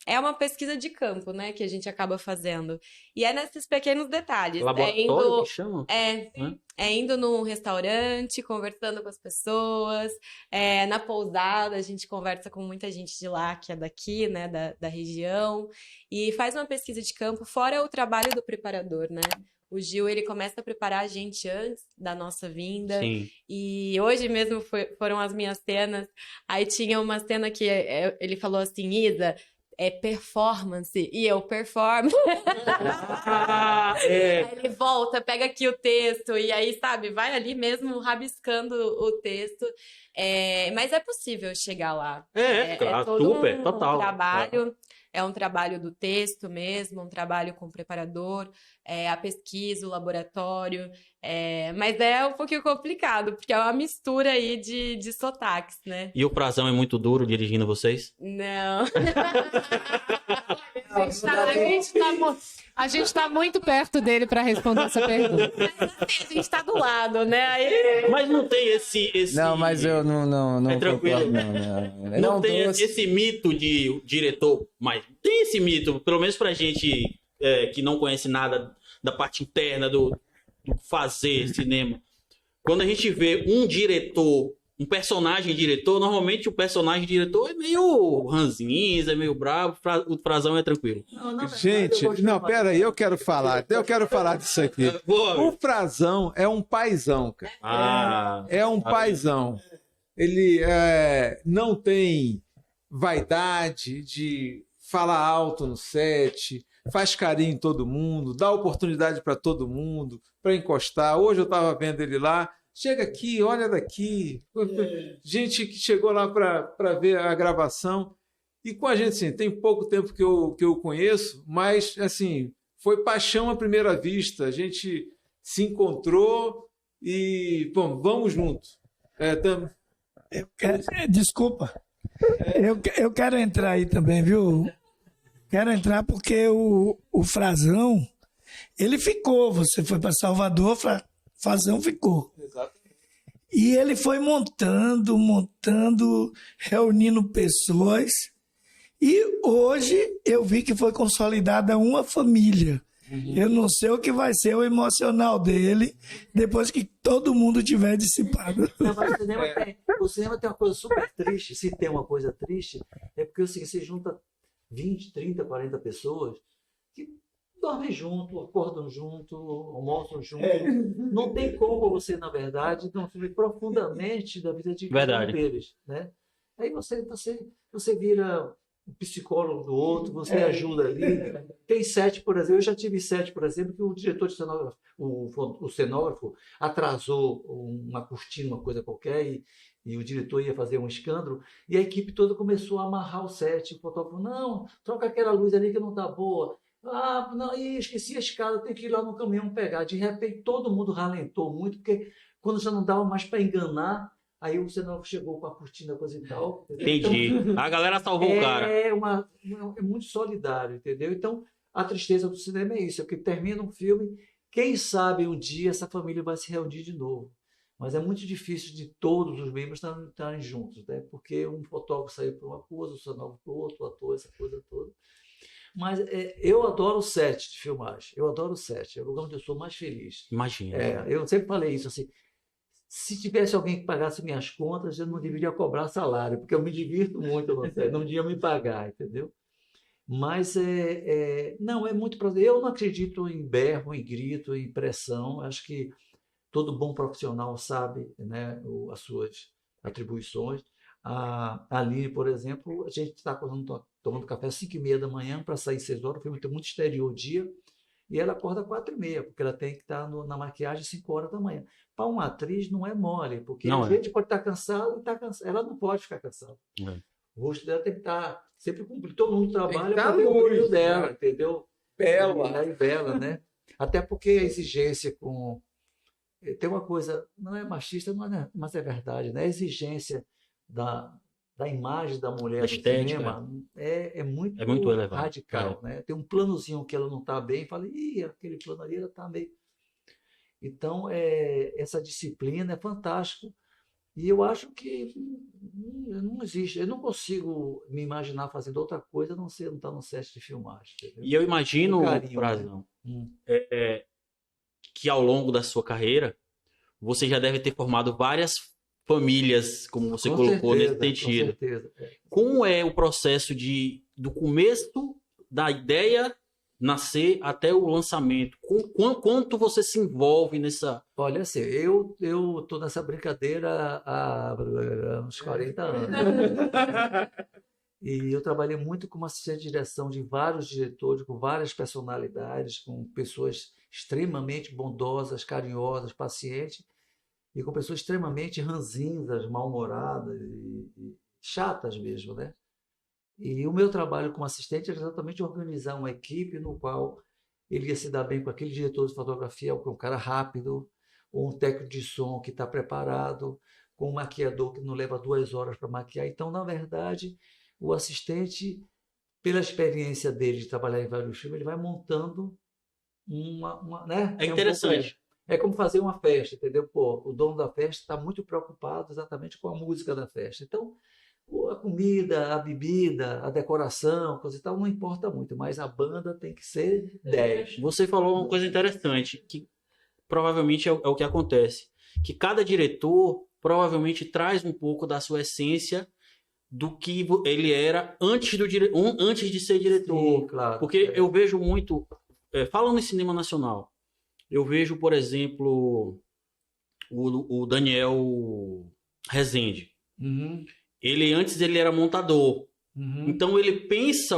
[SPEAKER 3] É uma pesquisa de campo, né, que a gente acaba fazendo. E é nesses pequenos detalhes.
[SPEAKER 1] Laboratório que chama?
[SPEAKER 3] É indo num restaurante, conversando com as pessoas. Na pousada, a gente conversa com muita gente de lá, que é daqui, né, da região. E faz uma pesquisa de campo, fora o trabalho do preparador, né? O Gil, ele começa a preparar a gente antes da nossa vinda.
[SPEAKER 1] Sim.
[SPEAKER 3] E hoje mesmo foram as minhas cenas. Aí tinha uma cena que ele falou assim, Isa, é performance. E eu, performance. Aí ele volta, pega aqui o texto. E aí, sabe, vai ali mesmo rabiscando o texto. Mas é possível chegar lá.
[SPEAKER 1] Claro,
[SPEAKER 3] todo
[SPEAKER 1] super,
[SPEAKER 3] um
[SPEAKER 1] total.
[SPEAKER 3] trabalho. É um trabalho do texto mesmo, um trabalho com o preparador, a pesquisa, o laboratório. Mas é um pouquinho complicado, porque é uma mistura aí de sotaques, né?
[SPEAKER 1] E o Frazão é muito duro dirigindo vocês?
[SPEAKER 3] Não.
[SPEAKER 5] A gente tá muito perto dele para responder essa pergunta.
[SPEAKER 3] Mas assim, a gente tá do lado, né? Aí...
[SPEAKER 1] Mas não tem esse...
[SPEAKER 4] Não, mas eu não
[SPEAKER 1] É tranquilo.
[SPEAKER 4] concordo,
[SPEAKER 1] Não tem
[SPEAKER 4] doce.
[SPEAKER 1] esse mito de diretor, mas tem esse mito, pelo menos pra gente que não conhece nada da parte interna do fazer cinema. Quando a gente vê um diretor, um personagem diretor, normalmente o personagem diretor é meio ranzinza, é meio bravo, o Frazão é tranquilo.
[SPEAKER 7] Gente, não, pera aí, eu quero falar disso aqui. O Frazão é um paizão, cara. É um paizão. Ele não tem vaidade de falar alto no set, faz carinho em todo mundo, dá oportunidade para todo mundo, para encostar. Hoje eu estava vendo ele lá, chega aqui, olha daqui. Gente que chegou lá para ver a gravação. E com a gente, assim, tem pouco tempo que eu conheço, mas, assim, foi paixão à primeira vista. A gente se encontrou e, bom, vamos juntos.
[SPEAKER 6] Desculpa. Eu quero entrar aí também, viu? Quero entrar porque o Frazão, ele ficou. Você foi para Salvador, Frazão ficou.
[SPEAKER 7] Exatamente.
[SPEAKER 6] E ele foi montando, reunindo pessoas. E hoje eu vi que foi consolidada uma família. Eu não sei o que vai ser o emocional dele depois que todo mundo tiver dissipado.
[SPEAKER 2] Não, mas o cinema tem uma coisa super triste. Se tem uma coisa triste, é porque assim, você junta 20, 30, 40 pessoas que dormem junto, acordam junto, almoçam junto. Não tem como você, na verdade, não viver profundamente da vida de cada um deles, né? Aí você vira um psicólogo do outro, você ajuda ali. Tem set, por exemplo, eu já tive set, por exemplo, que o diretor de cenógrafo, o cenógrafo atrasou uma cortina, uma coisa qualquer, e o diretor ia fazer um escândalo, e a equipe toda começou a amarrar o set. O fotógrafo, não, troca aquela luz ali que não está boa. Ah, não, esqueci a escada, tem que ir lá no caminhão pegar. De repente, todo mundo ralentou muito, porque quando já não dava mais para enganar, aí o cenógrafo chegou com a cortina, coisa e tal.
[SPEAKER 1] Entendi. Então, a galera salvou o cara.
[SPEAKER 2] É muito solidário, entendeu? Então, a tristeza do cinema é isso, é que termina um filme, quem sabe um dia essa família vai se reunir de novo. Mas é muito difícil de todos os membros estarem juntos, né? Porque um fotógrafo saiu para uma coisa, o cenógrafo para o outro, o ator, essa coisa toda. Mas eu adoro o set de filmagem, eu adoro o set, é o lugar onde eu sou mais feliz.
[SPEAKER 1] Imagina.
[SPEAKER 2] Eu sempre falei isso, assim, Se tivesse alguém que pagasse minhas contas, eu não deveria cobrar salário, porque eu me divirto muito, não devia me pagar, entendeu? Mas não, é muito prazer. Eu não acredito em berro, em grito, em pressão. Acho que todo bom profissional sabe, né, as suas atribuições. A Aline, por exemplo, a gente está tomando café às 5h30 da manhã para sair 6 horas, o filme tem muito exterior o dia, e ela acorda às 4h30, porque ela tem que estar na maquiagem às 5 horas da manhã. Para uma atriz não é mole, porque
[SPEAKER 1] Não
[SPEAKER 2] a
[SPEAKER 1] é.
[SPEAKER 2] gente pode estar cansado e estar cansado. Ela não pode ficar cansada.
[SPEAKER 1] É.
[SPEAKER 2] O rosto dela tem que estar sempre cumprido. Todo mundo trabalha
[SPEAKER 7] tá
[SPEAKER 2] para ver o brilho
[SPEAKER 7] luz,
[SPEAKER 2] dela,
[SPEAKER 7] né?
[SPEAKER 2] entendeu?
[SPEAKER 7] Bela.
[SPEAKER 2] E aí vela, né? Até porque a exigência com. Tem uma coisa, não é machista, mas é verdade, né? A exigência da imagem da mulher
[SPEAKER 1] Da
[SPEAKER 2] no
[SPEAKER 1] estética,
[SPEAKER 2] cinema é muito
[SPEAKER 1] É muito elevado.
[SPEAKER 2] radical, né? Tem um planozinho que ela não está bem, fala, ih, aquele plano ali ela está meio. Então, essa disciplina é fantástica. E eu acho que não existe. Eu não consigo me imaginar fazendo outra coisa a não ser não estar no set de filmagem. Entendeu?
[SPEAKER 1] E eu imagino,
[SPEAKER 2] Com carinho,
[SPEAKER 1] Frazão,
[SPEAKER 2] Hum.
[SPEAKER 1] que ao longo da sua carreira, você já deve ter formado várias famílias, como você
[SPEAKER 2] Com
[SPEAKER 1] colocou
[SPEAKER 2] certeza,
[SPEAKER 1] nesse sentido.
[SPEAKER 2] Com certeza.
[SPEAKER 1] Como é o processo do começo da ideia nascer até o lançamento? Quanto você se envolve nessa...
[SPEAKER 2] Olha, assim, eu estou nessa brincadeira há uns 40 anos. E eu trabalhei muito como assistente de direção de vários diretores, com várias personalidades, com pessoas extremamente bondosas, carinhosas, pacientes, e com pessoas extremamente ranzinzas, mal-humoradas e chatas mesmo, né? E o meu trabalho como assistente era exatamente organizar uma equipe no qual ele ia se dar bem com aquele diretor de fotografia, com um cara rápido, ou um técnico de som que está preparado, com um maquiador que não leva 2 horas para maquiar. Então, na verdade, o assistente, pela experiência dele de trabalhar em vários filmes, ele vai montando né?
[SPEAKER 1] É interessante.
[SPEAKER 2] É como fazer uma festa, entendeu? Pô, o dono da festa está muito preocupado exatamente com a música da festa. Então, a comida, a bebida, a decoração, coisa e tal, não importa muito, mas a banda tem que ser 10.
[SPEAKER 1] Você falou uma coisa interessante, que provavelmente é o que acontece. Que cada diretor provavelmente traz um pouco da sua essência do que ele era antes de ser diretor.
[SPEAKER 2] Sim, claro.
[SPEAKER 1] Porque eu vejo muito... falando em cinema nacional, eu vejo, por exemplo, o Daniel Rezende.
[SPEAKER 2] Uhum,
[SPEAKER 1] Antes ele era montador.
[SPEAKER 2] uhum.
[SPEAKER 1] Então ele pensa...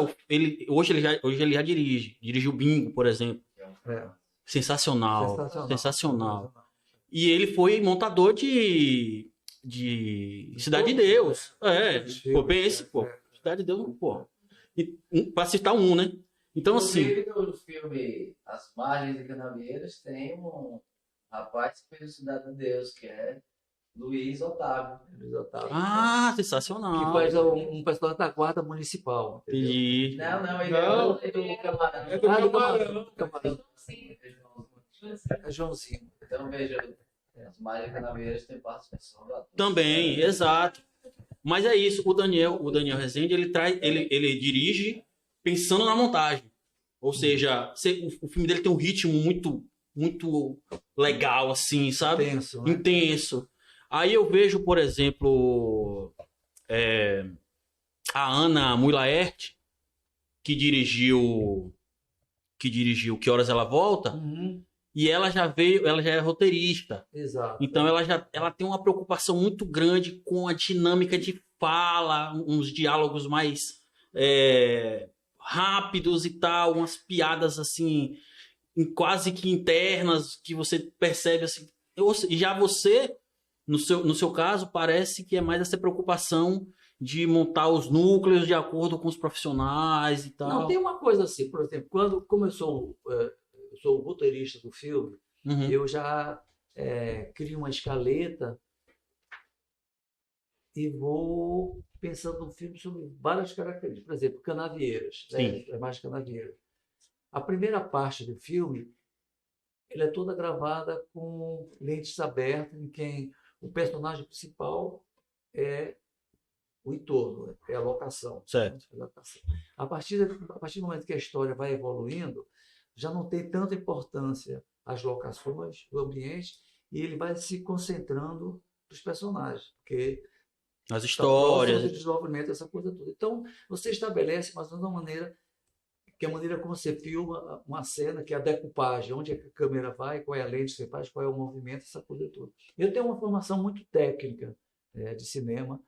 [SPEAKER 1] Hoje ele já dirige. Dirige o Bingo, por exemplo.
[SPEAKER 2] É.
[SPEAKER 1] Sensacional. Sensacional. E ele foi montador de Cidade de Deus. Pô, pense, pô. Cidade de Deus, pô. Pra citar um, né? Então, assim...
[SPEAKER 4] Inclusive, no filme As Margens de Canavieiras tem um rapaz que fez o Cidade de Deus, que é Luiz Otávio.
[SPEAKER 1] Ah, sensacional.
[SPEAKER 2] Que faz um personagem da guarda municipal. Entendeu?
[SPEAKER 1] E...
[SPEAKER 4] Não, ele
[SPEAKER 7] Não.
[SPEAKER 4] é do Camarão.
[SPEAKER 7] É do
[SPEAKER 2] Camarão.
[SPEAKER 7] Camarão.
[SPEAKER 2] É Joãozinho.
[SPEAKER 4] Então, veja, As Margens de Canavieiras tem participação do ator.
[SPEAKER 1] Também, exato. Mas é isso, o Daniel Rezende, ele dirige pensando na montagem. Ou seja, o filme dele tem um ritmo muito, muito legal, assim, sabe?
[SPEAKER 2] Intenso, né?
[SPEAKER 1] Intenso. Aí eu vejo, por exemplo, a Ana Mui Laerte, que dirigiu Que Horas Ela Volta,
[SPEAKER 2] Uhum,
[SPEAKER 1] e ela já é roteirista.
[SPEAKER 2] exato.
[SPEAKER 1] Então ela tem uma preocupação muito grande com a dinâmica de fala, uns diálogos mais rápidos e tal, umas piadas assim, quase que internas, que você percebe assim. E já você, no seu caso, parece que é mais essa preocupação de montar os núcleos de acordo com os profissionais e tal.
[SPEAKER 2] Não, tem uma coisa assim, por exemplo, como eu sou o roteirista do filme,
[SPEAKER 1] Uhum.
[SPEAKER 2] eu já crio uma escaleta e vou pensando no filme sobre várias características. Por exemplo, Canavieiras, né?
[SPEAKER 1] Sim.
[SPEAKER 2] É mais Canavieiras. A primeira parte do filme, ela é toda gravada com lentes abertas, em quem o personagem principal é o entorno, é a locação.
[SPEAKER 1] Certo.
[SPEAKER 2] A partir do momento que a história vai evoluindo, já não tem tanta importância as locações, o ambiente, e ele vai se concentrando nos personagens, porque
[SPEAKER 1] As
[SPEAKER 2] está próximo
[SPEAKER 1] histórias.
[SPEAKER 2] do desenvolvimento dessa coisa toda. Então, você estabelece, mas de uma maneira que é a maneira como você filma uma cena, que é a decupagem, onde a câmera vai, qual é a lente que você faz, qual é o movimento, essa coisa toda. Eu tenho uma formação muito técnica de cinema,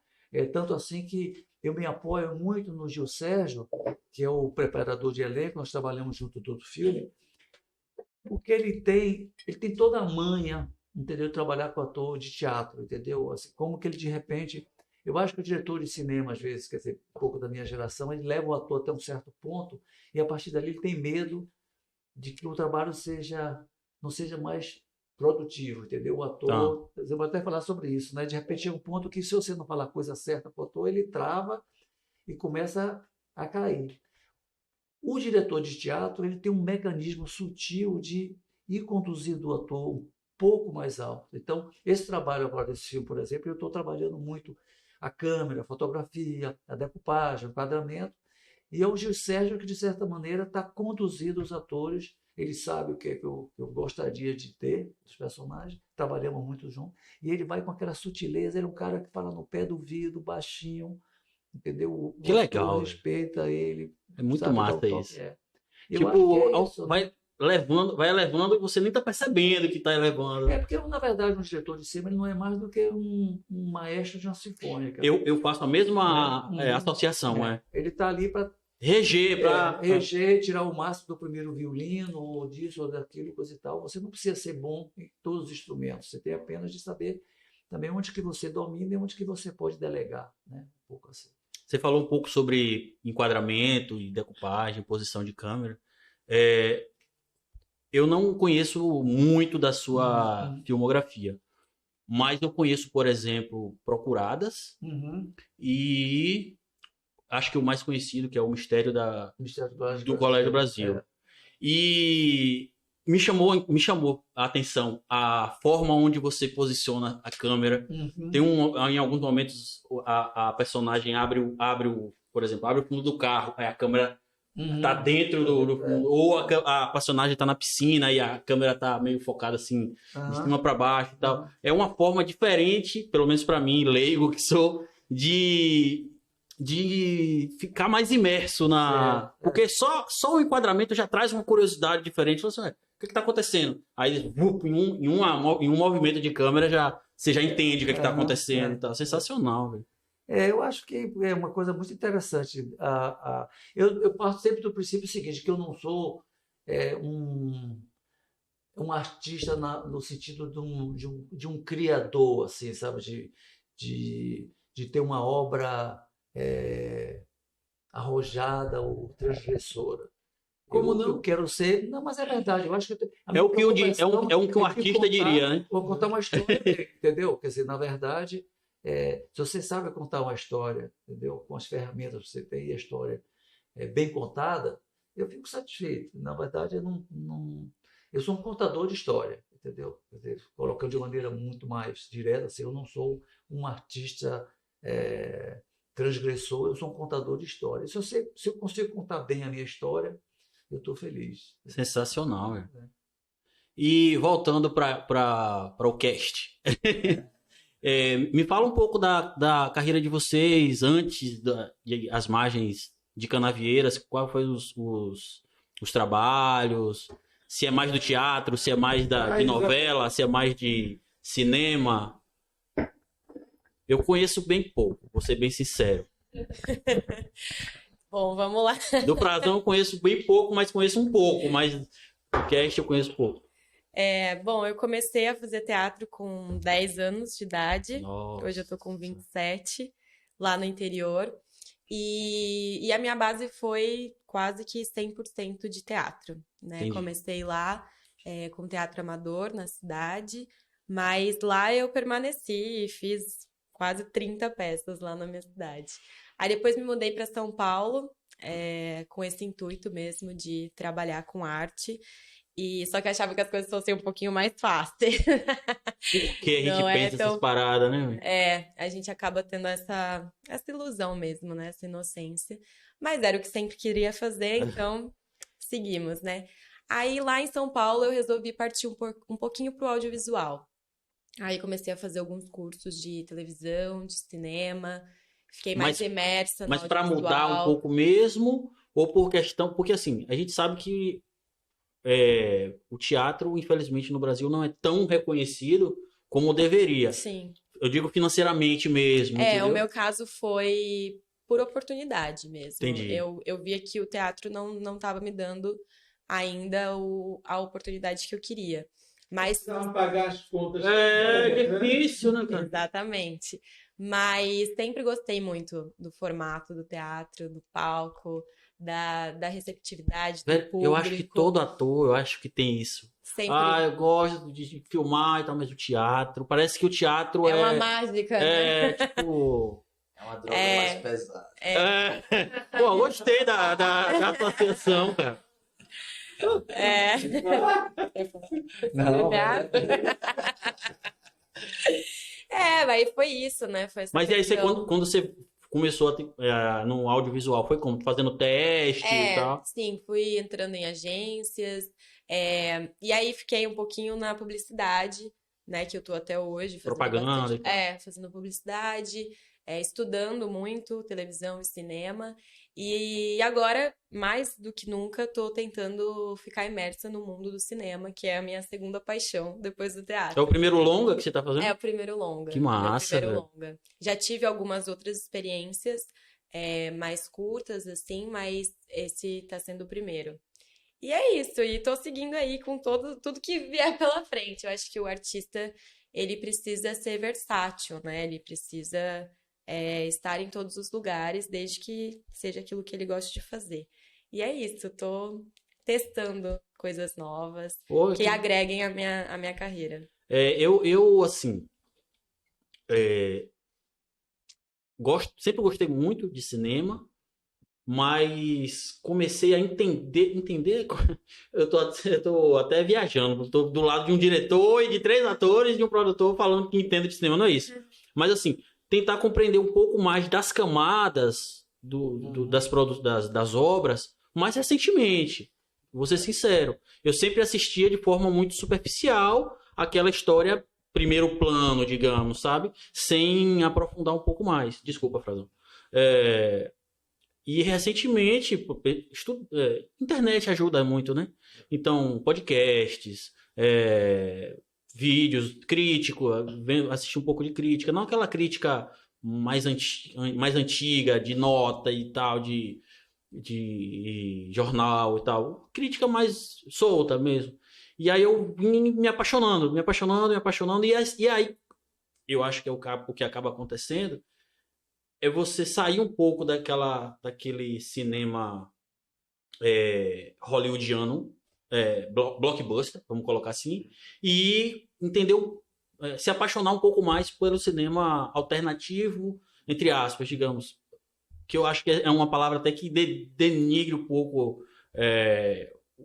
[SPEAKER 2] tanto assim que eu me apoio muito no Gil Sérgio, que é o preparador de elenco, nós trabalhamos junto todo o filme, porque ele tem toda a manha, entendeu? De trabalhar com ator de teatro, entendeu? Assim, como que ele de repente, eu acho que o diretor de cinema às vezes, quer dizer, um pouco da minha geração, ele leva o ator até um certo ponto e a partir dali ele tem medo de que o trabalho não seja mais produtivo, entendeu? O ator, eu vou até falar sobre isso, né? De repente chega um ponto que se você não falar a coisa certa para o ator, ele trava e começa a cair. O diretor de teatro, ele tem um mecanismo sutil de ir conduzindo o ator um pouco mais alto. Então, esse trabalho agora desse filme, por exemplo, eu estou trabalhando muito a câmera, a fotografia, a decupagem, o enquadramento, e é o Gil Sérgio que, de certa maneira, está conduzindo os atores. Ele sabe o que, é que eu gostaria de ter dos personagens, trabalhamos muito juntos, e ele vai com aquela sutileza, ele é um cara que fala no pé do vidro, baixinho, entendeu?
[SPEAKER 1] Que legal,
[SPEAKER 2] respeita ele.
[SPEAKER 1] É muito
[SPEAKER 2] sabe,
[SPEAKER 1] massa
[SPEAKER 2] dá o toque.
[SPEAKER 1] isso.
[SPEAKER 2] Eu
[SPEAKER 1] Tipo,
[SPEAKER 2] acho que é isso, né?
[SPEAKER 1] vai elevando e você nem tá percebendo que tá elevando.
[SPEAKER 2] Porque, na verdade, um diretor de cinema ele não é mais do que um maestro de uma sinfônica.
[SPEAKER 1] Eu faço a mesma
[SPEAKER 2] Né?
[SPEAKER 1] associação,
[SPEAKER 2] Ele está ali para
[SPEAKER 1] reger, para
[SPEAKER 2] reger, tirar o máximo do primeiro violino, ou disso, ou daquilo, coisa e tal. Você não precisa ser bom em todos os instrumentos. Você tem apenas de saber também onde que você domina e onde que você pode delegar, né? Um pouco assim.
[SPEAKER 1] Você falou um pouco sobre enquadramento e decupagem, posição de câmera. Eu não conheço muito da sua filmografia, mas eu conheço, por exemplo, Procuradas e acho que o mais conhecido, que é o Mistério do Colégio Brasil. E me chamou a atenção a forma onde você posiciona a câmera. Em alguns momentos a personagem por exemplo, abre o fundo do carro, aí a câmera tá dentro do fundo, ou a personagem tá na piscina e a câmera tá meio focada assim, de cima para baixo e tal. É uma forma diferente, pelo menos para mim, leigo que sou, de ficar mais imerso porque só o enquadramento já traz uma curiosidade diferente. Você fala assim, o que está acontecendo? Aí, em um movimento de câmera, você já entende o que está acontecendo. Tá sensacional, velho.
[SPEAKER 2] Eu acho que é uma coisa muito interessante. Eu parto sempre do princípio seguinte, que eu não sou um artista no sentido de um criador, assim, sabe? De ter uma obra arrojada ou transgressora.
[SPEAKER 7] Como não?
[SPEAKER 2] Eu quero ser... Não, mas é verdade. Eu acho que
[SPEAKER 1] é o que um artista diria, né?
[SPEAKER 2] Vou contar uma história, entendeu? Quer dizer, na verdade, se você sabe contar uma história, entendeu? Com as ferramentas que você tem e a história bem contada, eu fico satisfeito. Na verdade, eu sou um contador de história, entendeu? Quer dizer, colocando de maneira muito mais direta, assim, eu não sou um artista transgressor, eu sou um contador de história. Se eu consigo contar bem a minha história, eu estou feliz.
[SPEAKER 1] Sensacional, velho. E voltando para o cast. Me fala um pouco da carreira de vocês antes de As Margens de Canavieiras. Quais foram os trabalhos? Se é mais do teatro, se é mais de novela, se é mais de cinema? Eu conheço bem pouco, vou ser bem sincero.
[SPEAKER 3] Bom, vamos lá.
[SPEAKER 1] Do Frazão eu conheço bem pouco, mas conheço um pouco. Mas o cast eu conheço pouco.
[SPEAKER 3] Bom, eu comecei a fazer teatro com 10 anos de idade.
[SPEAKER 1] Nossa.
[SPEAKER 3] Hoje eu tô com 27, lá no interior. E a minha base foi quase que 100% de teatro, né?
[SPEAKER 1] Entendi.
[SPEAKER 3] Comecei lá com teatro amador na cidade, mas lá eu permaneci e fiz quase 30 peças lá na minha cidade. Aí depois me mudei para São Paulo, com esse intuito mesmo de trabalhar com arte. Só que eu achava que as coisas fossem um pouquinho mais fáceis.
[SPEAKER 1] Porque a gente pensa essas paradas, né?
[SPEAKER 3] A gente acaba tendo essa ilusão mesmo, né? Essa inocência. Mas era o que sempre queria fazer, então seguimos, né? Aí lá em São Paulo eu resolvi partir um pouquinho pro audiovisual. Aí comecei a fazer alguns cursos de televisão, de cinema, fiquei mais imersa no
[SPEAKER 1] Mas para mudar um
[SPEAKER 3] audiovisual.
[SPEAKER 1] pouco mesmo, ou por questão. Porque assim, a gente sabe que o teatro, infelizmente, no Brasil não é tão reconhecido como deveria.
[SPEAKER 3] Sim.
[SPEAKER 1] Eu digo financeiramente mesmo,
[SPEAKER 3] O
[SPEAKER 1] entendeu?
[SPEAKER 3] meu caso foi por oportunidade mesmo.
[SPEAKER 1] Entendi.
[SPEAKER 3] Eu via que o teatro não estava me dando ainda a oportunidade que eu queria. Mas
[SPEAKER 7] Precisava pagar as contas.
[SPEAKER 1] É difícil, né, cara?
[SPEAKER 3] exatamente. Mas sempre gostei muito do formato do teatro, do palco, da receptividade do
[SPEAKER 1] Velho, eu acho que
[SPEAKER 3] público.
[SPEAKER 1] todo ator, eu acho que tem isso.
[SPEAKER 3] Sempre
[SPEAKER 1] Eu gosto de filmar e tal, mas o teatro, parece que o teatro
[SPEAKER 3] é uma mágica, né?
[SPEAKER 1] tipo...
[SPEAKER 2] É uma droga
[SPEAKER 3] É.
[SPEAKER 2] mais pesada.
[SPEAKER 1] Pô, gostei da associação, cara.
[SPEAKER 3] É.
[SPEAKER 2] Não,
[SPEAKER 3] Mas foi isso, né? Foi essa
[SPEAKER 1] Mas e aí,
[SPEAKER 3] questão.
[SPEAKER 1] quando você começou no audiovisual, foi como? Fazendo teste e tal?
[SPEAKER 3] Sim, fui entrando em agências, e aí fiquei um pouquinho na publicidade, né, que eu tô até hoje, fazendo
[SPEAKER 1] Propaganda e tal.
[SPEAKER 3] fazendo publicidade, estudando muito televisão e cinema, e agora, mais do que nunca, tô tentando ficar imersa no mundo do cinema, que é a minha segunda paixão, depois do
[SPEAKER 1] É
[SPEAKER 3] teatro.
[SPEAKER 1] o primeiro longa que você tá fazendo?
[SPEAKER 3] É o primeiro longa.
[SPEAKER 1] Que massa,
[SPEAKER 3] Meu primeiro
[SPEAKER 1] velho.
[SPEAKER 3] longa. Já tive algumas outras experiências mais curtas, assim, mas esse tá sendo o primeiro. E é isso, e tô seguindo aí com tudo que vier pela frente. Eu acho que o artista, ele precisa ser versátil, né? Ele precisa estar em todos os lugares, desde que seja aquilo que ele gosta de fazer. E é isso, tô testando coisas novas
[SPEAKER 1] Pô,
[SPEAKER 3] que agreguem a minha carreira.
[SPEAKER 1] eu assim, sempre gostei muito de cinema, mas comecei a entender, eu tô até viajando, tô do lado de um diretor e de 3 atores e de um produtor falando que entende de cinema, não é isso. Mas assim, tentar compreender um pouco mais das camadas das obras mais recentemente. Vou ser sincero, eu sempre assistia de forma muito superficial aquela história primeiro plano, digamos, sabe? Sem aprofundar um pouco mais. Desculpa, Frazão. E recentemente, internet ajuda muito, né? Então, podcasts, vídeos, crítico, assistir um pouco de crítica, não aquela crítica mais antiga, de nota e tal, de jornal e tal, crítica mais solta mesmo. E aí eu vim me apaixonando, e aí eu acho que o que acaba acontecendo é você sair um pouco daquele cinema hollywoodiano, blockbuster, vamos colocar assim, e entender, se apaixonar um pouco mais pelo cinema alternativo, entre aspas, digamos, que eu acho que é uma palavra até que denigre um pouco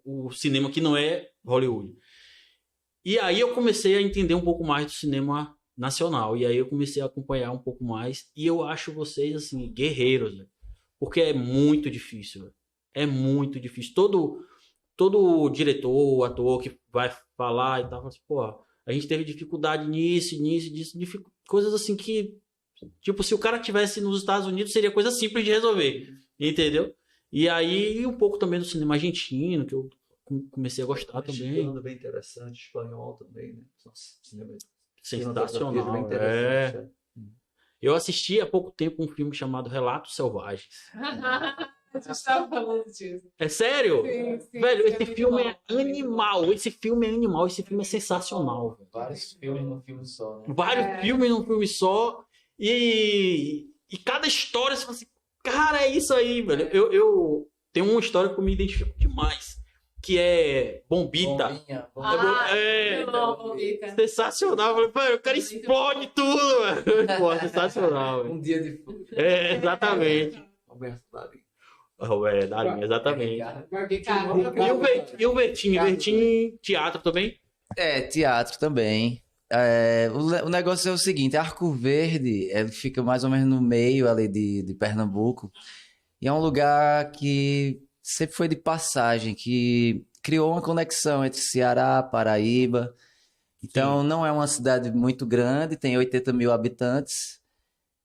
[SPEAKER 1] o cinema que não é Hollywood. E aí eu comecei a entender um pouco mais do cinema nacional, e aí eu comecei a acompanhar um pouco mais, e eu acho vocês, assim, guerreiros, né? Porque é muito difícil, véio. É muito difícil. Todo diretor, ator que vai falar e tal, fala assim, pô, a gente teve dificuldade nisso, coisas assim que, tipo, se o cara tivesse nos Estados Unidos, seria coisa simples de resolver, entendeu? E aí, um pouco também do cinema argentino, que eu comecei a gostar também.
[SPEAKER 2] Mexicano, bem interessante, espanhol também, né? Cinema
[SPEAKER 1] Sensacional,
[SPEAKER 2] bem interessante.
[SPEAKER 1] Eu assisti há pouco tempo um filme chamado Relatos Selvagens.
[SPEAKER 5] A gente estava falando disso.
[SPEAKER 1] É sério?
[SPEAKER 5] Sim,
[SPEAKER 1] Velho,
[SPEAKER 5] é
[SPEAKER 1] esse
[SPEAKER 5] muito
[SPEAKER 1] filme
[SPEAKER 5] bom.
[SPEAKER 1] é animal. Esse filme é animal. Esse filme é sensacional. Velho.
[SPEAKER 4] Vários filmes num filme só, né?
[SPEAKER 1] Vários filmes num filme só. E cada história, você fala assim, cara, é isso aí, velho. Eu tenho uma história que eu me identifico demais. Que é Bombita.
[SPEAKER 4] Bombinha,
[SPEAKER 5] Muito bom, Bombita.
[SPEAKER 1] Sensacional. Eu falei, velho, o cara
[SPEAKER 5] Muito
[SPEAKER 1] explode tudo, velho. Pô, sensacional, velho.
[SPEAKER 4] Um dia de fúria.
[SPEAKER 1] Exatamente.
[SPEAKER 2] Roberto Davi.
[SPEAKER 1] Darinho, exatamente.
[SPEAKER 5] Ricardo,
[SPEAKER 1] E o Vertinho? Vertinho, teatro também?
[SPEAKER 4] Teatro também. O negócio é o seguinte, Arco Verde, ele fica mais ou menos no meio ali de Pernambuco, e é um lugar que sempre foi de passagem, que criou uma conexão entre Ceará, Paraíba, Então, não é uma cidade muito grande, tem 80 mil habitantes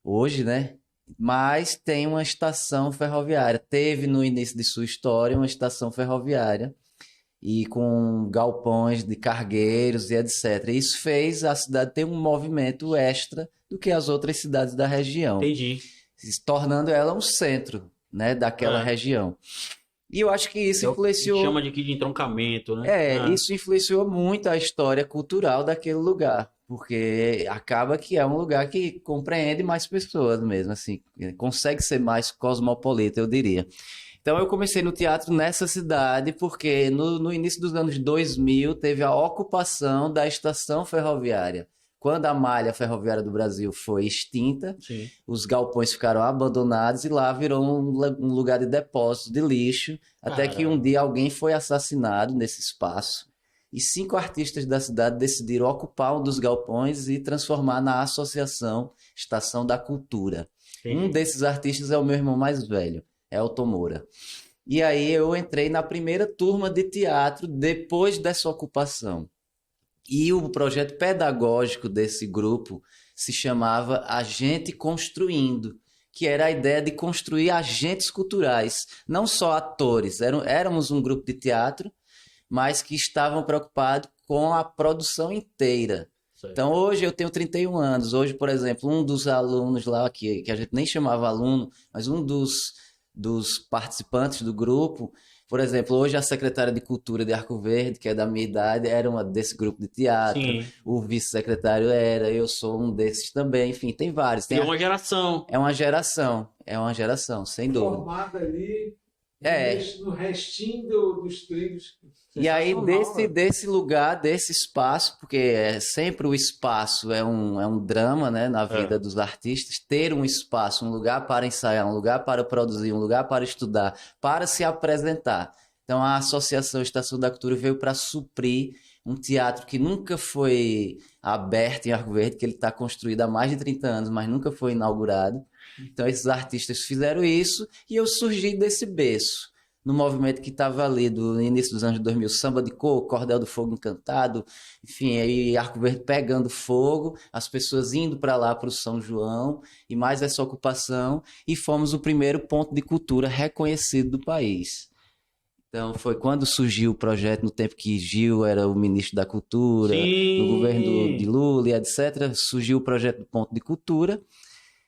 [SPEAKER 4] hoje, né? Mas tem uma estação ferroviária. Teve no início de sua história uma estação ferroviária e com galpões de cargueiros e etc. Isso fez a cidade ter um movimento extra do que as outras cidades da região,
[SPEAKER 1] Entendi.
[SPEAKER 4] se tornando ela um centro, né, daquela
[SPEAKER 1] É.
[SPEAKER 4] região. E eu acho que isso
[SPEAKER 1] É o que
[SPEAKER 4] influenciou.
[SPEAKER 1] chama de aqui de entroncamento, né?
[SPEAKER 4] Isso influenciou muito a história cultural daquele lugar, porque acaba que é um lugar que compreende mais pessoas mesmo, assim, consegue ser mais cosmopolita, eu diria. Então eu comecei no teatro nessa cidade porque no início dos anos 2000 teve a ocupação da estação ferroviária. Quando a malha ferroviária do Brasil foi extinta,
[SPEAKER 1] Sim.
[SPEAKER 4] os galpões ficaram abandonados e lá virou um lugar de depósito de lixo, até que um dia alguém foi assassinado nesse espaço e 5 artistas da cidade decidiram ocupar um dos galpões e transformar na Associação Estação da Cultura. Um desses artistas é o meu irmão mais velho, Elton Moura. E aí eu entrei na primeira turma de teatro depois dessa ocupação. E o projeto pedagógico desse grupo se chamava Agente Construindo, que era a ideia de construir agentes culturais, não só atores. Éramos um grupo de teatro, mas que estavam preocupados com a produção inteira.
[SPEAKER 1] Certo.
[SPEAKER 4] Então, hoje eu tenho 31 anos. Hoje, por exemplo, um dos alunos lá, que a gente nem chamava aluno, mas um dos participantes do grupo, por exemplo, hoje a secretária de Cultura de Arco Verde, que é da minha idade, era uma desse grupo de teatro.
[SPEAKER 1] Sim.
[SPEAKER 4] O vice-secretário eu sou um desses também. Enfim, tem vários.
[SPEAKER 1] Tem uma geração.
[SPEAKER 4] É uma geração, sem dúvida.
[SPEAKER 7] Formado ali
[SPEAKER 4] É.
[SPEAKER 7] no restinho dos trilhos.
[SPEAKER 4] E aí,
[SPEAKER 7] Sensacional,
[SPEAKER 4] desse lugar, desse espaço, porque sempre o espaço é um drama, né, na vida dos artistas, ter um espaço, um lugar para ensaiar, um lugar para produzir, um lugar para estudar, para se apresentar. Então, a Associação Estação da Cultura veio para suprir um teatro que nunca foi aberto em Arco Verde, que ele está construído há mais de 30 anos, mas nunca foi inaugurado. Então, esses artistas fizeram isso e eu surgi desse berço. No movimento que estava ali do início dos anos 2000, Samba de Coco, Cordel do Fogo Encantado, enfim, aí Arco Verde pegando fogo, as pessoas indo para lá, para o São João, e mais essa ocupação, e fomos o primeiro ponto de cultura reconhecido do país. Então, foi quando surgiu o projeto, no tempo que Gil era o ministro da Cultura,
[SPEAKER 1] Sim.
[SPEAKER 4] no governo de Lula e etc., surgiu o projeto do Ponto de Cultura,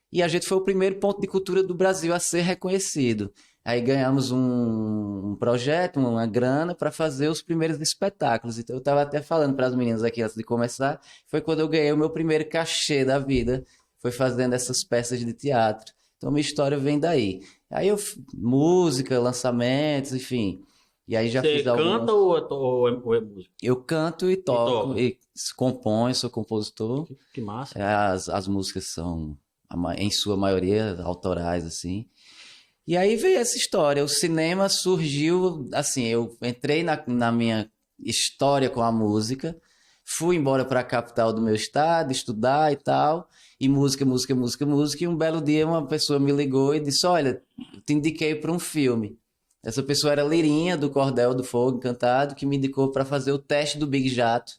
[SPEAKER 4] e a gente foi o primeiro ponto de cultura do Brasil a ser reconhecido. Aí ganhamos um projeto, uma grana para fazer os primeiros espetáculos. Então eu estava até falando para as meninas aqui antes de começar, foi quando eu ganhei o meu primeiro cachê da vida, foi fazendo essas peças de teatro. Então minha história vem daí. Aí música, lançamentos, enfim. E aí já
[SPEAKER 1] Você
[SPEAKER 4] fiz algumas...
[SPEAKER 1] canta ou é música?
[SPEAKER 4] Eu canto e toco,
[SPEAKER 1] toca.
[SPEAKER 4] e componho, sou compositor.
[SPEAKER 1] Que massa.
[SPEAKER 4] As músicas são, em sua maioria, autorais, assim. E aí veio essa história. O cinema surgiu, assim, eu entrei na minha história com a música, fui embora para a capital do meu estado, estudar e tal, e música, e um belo dia uma pessoa me ligou e disse, olha, te indiquei para um filme. Essa pessoa era Lirinha, do Cordel do Fogo Encantado, que me indicou para fazer o teste do Big Jato,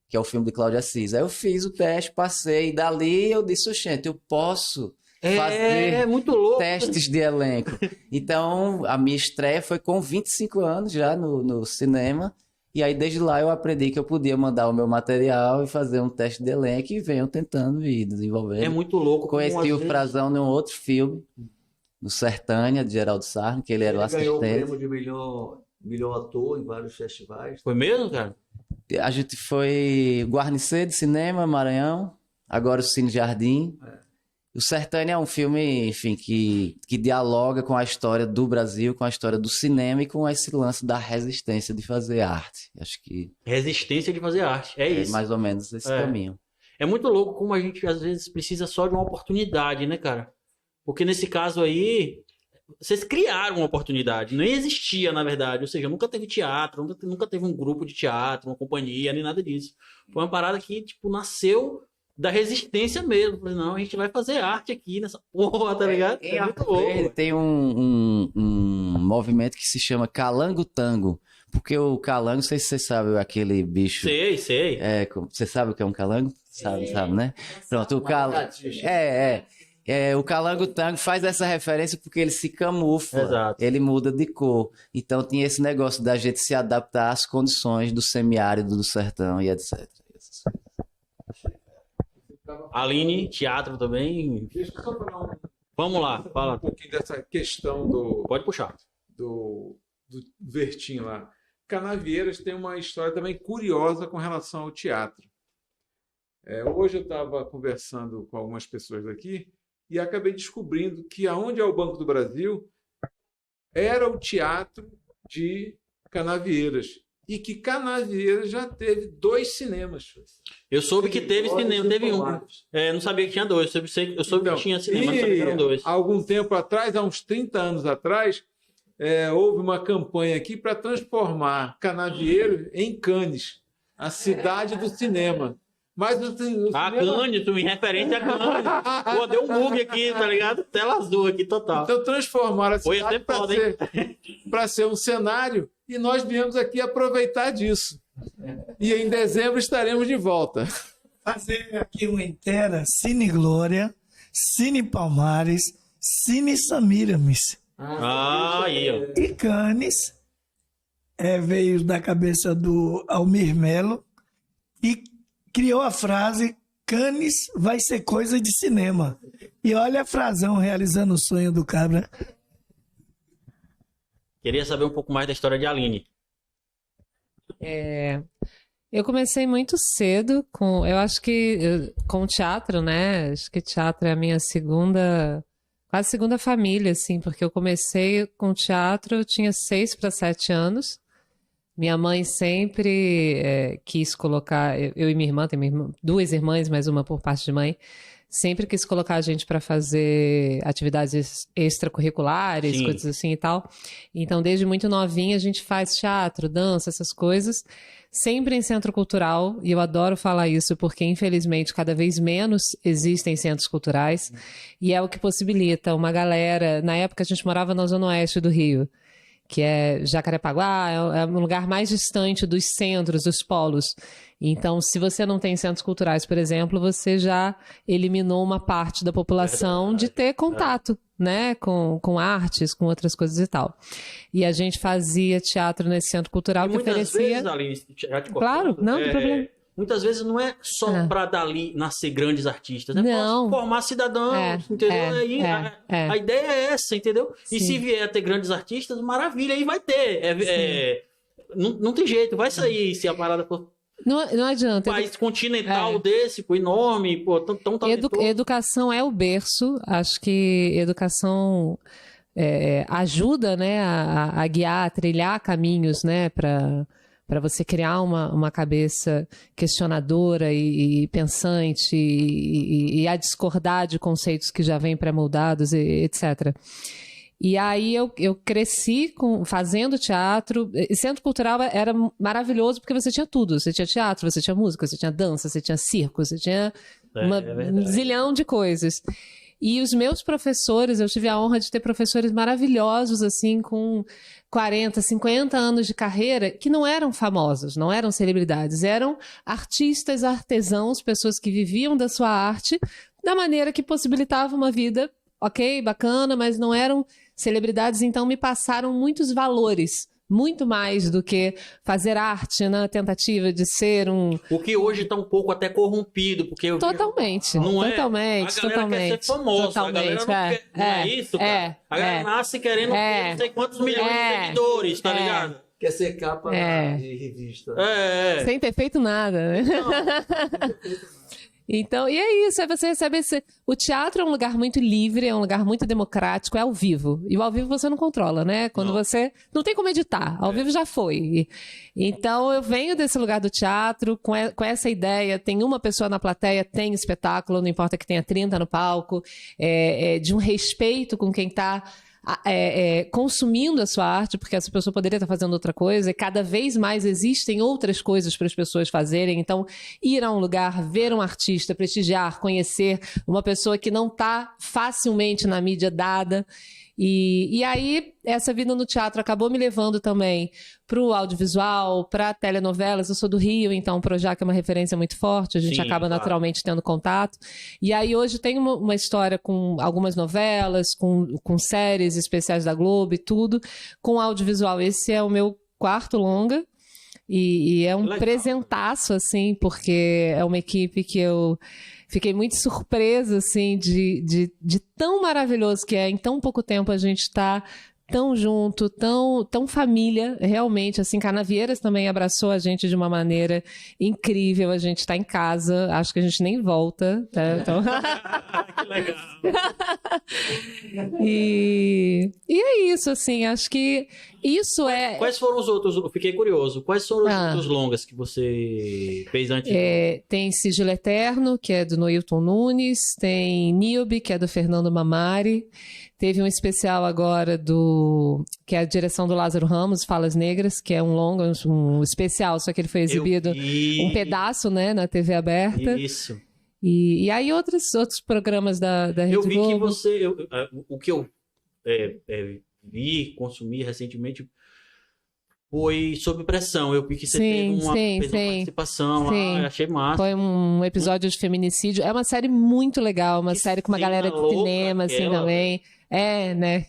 [SPEAKER 4] que é o filme de Cláudio Assis. Aí eu fiz o teste, passei, e dali eu disse, gente, eu posso fazer
[SPEAKER 1] muito louco.
[SPEAKER 4] testes de elenco. Então, a minha estreia foi com 25 anos já no cinema, e aí desde lá eu aprendi que eu podia mandar o meu material e fazer um teste de elenco, e venho tentando ir desenvolvendo.
[SPEAKER 1] É muito louco.
[SPEAKER 4] Conheci o Frazão num outro filme, no Sertânia, de Geraldo Sarno, que ele era o
[SPEAKER 2] Ganhou o
[SPEAKER 4] assistente.
[SPEAKER 2] prêmio de melhor ator em vários festivais.
[SPEAKER 1] Foi mesmo, cara?
[SPEAKER 4] A gente foi Guarnicê de Cinema, Maranhão, agora o Cine Jardim. O Sertânia é um filme, enfim, que dialoga com a história do Brasil, com a história do cinema e com esse lance da resistência de fazer arte. Acho que
[SPEAKER 1] Resistência de fazer arte. É isso.
[SPEAKER 4] mais ou menos esse caminho.
[SPEAKER 1] É muito louco como a gente às vezes precisa só de uma oportunidade, né, cara? Porque nesse caso aí, vocês criaram uma oportunidade. Nem existia, na verdade. Ou seja, nunca teve teatro, nunca teve um grupo de teatro, uma companhia, nem nada disso. Foi uma parada que, tipo, nasceu da resistência mesmo. Falei, não, a gente vai fazer arte aqui nessa porra, tá ligado?
[SPEAKER 4] Em Arco Verde tem um movimento que se chama Calango Tango, Porque o calango, não sei se você sabe aquele bicho.
[SPEAKER 1] Sei.
[SPEAKER 4] Você sabe o que é um calango? Sabe, né? Pronto, o calango. O calango-tango faz essa referência porque ele se camufla,
[SPEAKER 1] Exato.
[SPEAKER 4] ele muda de cor. Então tinha esse negócio da gente se adaptar às condições do semiárido, do sertão e etc.
[SPEAKER 1] Aline, teatro também.
[SPEAKER 7] Deixa eu só falar
[SPEAKER 1] Vamos lá, fala.
[SPEAKER 7] um pouquinho dessa questão do
[SPEAKER 1] Pode puxar.
[SPEAKER 7] Vertim lá. Canavieiras tem uma história também curiosa com relação ao teatro. Hoje eu estava conversando com algumas pessoas daqui e acabei descobrindo que aonde é o Banco do Brasil era o teatro de Canavieiras e que Canavieiras já teve 2 cinemas.
[SPEAKER 1] Eu soube que teve cinema, teve um. Não sabia que tinha 2. Eu soube que tinha cinema, mas sabia que eram 2.
[SPEAKER 7] Há algum tempo atrás, há uns 30 anos atrás, houve uma campanha aqui para transformar Canavieiro em Cannes, a cidade do cinema. Mas o cinema...
[SPEAKER 1] Cannes, tu me referente a Cannes. Pô, deu um bug aqui, tá ligado? Tela azul aqui, total.
[SPEAKER 7] Então transformaram a cidade para ser um cenário e nós viemos aqui aproveitar disso. E em dezembro estaremos de volta.
[SPEAKER 6] Fazer aqui uma inteira Cine Glória, Cine Palmares, Cine Samiramis.
[SPEAKER 1] Aí, ó.
[SPEAKER 6] E Cannes veio da cabeça do Almir Melo e criou a frase Cannes vai ser coisa de cinema. E olha a Frazão realizando o sonho do cabra.
[SPEAKER 1] Queria saber um pouco mais da história de Aline.
[SPEAKER 5] Eu comecei muito cedo eu acho que com teatro, né? Acho que teatro é a minha quase segunda família, assim, porque eu comecei com teatro, eu tinha 6 para 7 anos. Minha mãe sempre quis colocar, eu e minha irmã, tenho 2 irmãs, mais uma por parte de mãe, sempre quis colocar a gente para fazer atividades extracurriculares,
[SPEAKER 1] Sim.
[SPEAKER 5] coisas assim e tal. Então, desde muito novinha, a gente faz teatro, dança, essas coisas, sempre em centro cultural, e eu adoro falar isso porque, infelizmente, cada vez menos existem centros culturais, e é o que possibilita uma galera... Na época, a gente morava na Zona Oeste do Rio, que é Jacarepaguá, é um lugar mais distante dos centros, dos polos. Então, se você não tem centros culturais, por exemplo, você já eliminou uma parte da população de ter contato, né, com artes, com outras coisas e tal. E a gente fazia teatro nesse centro cultural que
[SPEAKER 1] muitas
[SPEAKER 5] oferecia...
[SPEAKER 1] vezes, Aline, já te cortando,
[SPEAKER 5] Claro, não tem problema.
[SPEAKER 1] Muitas vezes não é só para dali nascer grandes artistas, né?
[SPEAKER 5] Não.
[SPEAKER 1] Formar cidadãos, entendeu? A ideia é essa, entendeu?
[SPEAKER 5] Sim.
[SPEAKER 1] E se vier a ter grandes artistas, maravilha, aí vai ter. Não tem jeito, vai sair se a parada for
[SPEAKER 5] Não adianta.
[SPEAKER 1] um país continental desse, pô, enorme, pô, tão talentoso.
[SPEAKER 5] Educação é o berço. Acho que educação ajuda, né, a guiar, a trilhar caminhos, né, para você criar uma cabeça questionadora e pensante e a discordar de conceitos que já vêm pré-moldados, etc. E aí eu cresci fazendo teatro. E centro cultural era maravilhoso porque você tinha tudo. Você tinha teatro, você tinha música, você tinha dança, você tinha circo, você tinha um zilhão de coisas. E os meus professores, eu tive a honra de ter professores maravilhosos, assim, com 40, 50 anos de carreira, que não eram famosos, não eram celebridades, eram artistas, artesãos, pessoas que viviam da sua arte da maneira que possibilitava uma vida, ok, bacana, mas não eram celebridades, então me passaram muitos valores, muito mais do que fazer arte na tentativa de ser um...
[SPEAKER 1] O que hoje está um pouco até corrompido, porque...
[SPEAKER 5] Totalmente,
[SPEAKER 1] não
[SPEAKER 5] totalmente,
[SPEAKER 1] a galera quer ser famosa,
[SPEAKER 5] totalmente,
[SPEAKER 1] a galera não é isso, cara. A galera nasce querendo ter não sei quantos milhões de seguidores, tá ligado?
[SPEAKER 2] Quer ser capa de revista.
[SPEAKER 5] Sem ter feito nada, né? Então, e é isso, aí você recebe o teatro é um lugar muito livre, é um lugar muito democrático, é ao vivo. E o ao vivo você não controla, né? Quando você... Não tem como editar, ao vivo já foi. Então, eu venho desse lugar do teatro, com essa ideia, tem uma pessoa na plateia, tem espetáculo, não importa que tenha 30 no palco, de um respeito com quem está... consumindo a sua arte, porque essa pessoa poderia estar fazendo outra coisa, e cada vez mais existem outras coisas para as pessoas fazerem. Então, ir a um lugar, ver um artista, prestigiar, conhecer uma pessoa que não está facilmente na mídia dada. E aí, essa vida no teatro acabou me levando também para o audiovisual, para telenovelas. Eu sou do Rio, então o Projac é uma referência muito forte, a gente
[SPEAKER 1] Sim,
[SPEAKER 5] acaba
[SPEAKER 1] claro.
[SPEAKER 5] naturalmente tendo contato. E aí, hoje tem uma história com algumas novelas, com séries especiais da Globo e tudo, com audiovisual. Esse é o meu quarto longa. E é um
[SPEAKER 1] Legal.
[SPEAKER 5] presentaço, assim, porque é uma equipe que eu fiquei muito surpresa, assim, de tão maravilhoso que é. Em tão pouco tempo a gente tá tão junto, tão família, realmente, assim. Canavieiras também abraçou a gente de uma maneira incrível. A gente tá em casa, acho que a gente nem volta, tá? Então...
[SPEAKER 1] Que legal.
[SPEAKER 5] E é isso, assim, acho que isso é...
[SPEAKER 1] Quais foram os outros? Eu fiquei curioso. Quais foram os
[SPEAKER 5] Ah.
[SPEAKER 1] outros longas que você fez antes?
[SPEAKER 5] Tem Sigilo Eterno, que é do Noilton Nunes, tem Niobe, que é do Fernando Mamari, teve um especial agora que é a direção do Lázaro Ramos, Falas Negras, que é um longa, um especial, só que ele foi exibido um pedaço, né, na TV aberta.
[SPEAKER 1] Isso.
[SPEAKER 5] E aí outros programas da Rede
[SPEAKER 1] Eu vi que
[SPEAKER 5] Globo.
[SPEAKER 1] o que eu vi, consumi recentemente foi Sob Pressão. Eu vi que você
[SPEAKER 5] Sim,
[SPEAKER 1] fez uma
[SPEAKER 5] sim.
[SPEAKER 1] participação
[SPEAKER 5] Sim.
[SPEAKER 1] lá, eu achei massa.
[SPEAKER 5] Foi um episódio de feminicídio. É uma série muito legal, uma
[SPEAKER 1] Que
[SPEAKER 5] série com uma
[SPEAKER 1] cena
[SPEAKER 5] galera de
[SPEAKER 1] louca
[SPEAKER 5] cinema, assim,
[SPEAKER 1] aquela,
[SPEAKER 5] também. É, né?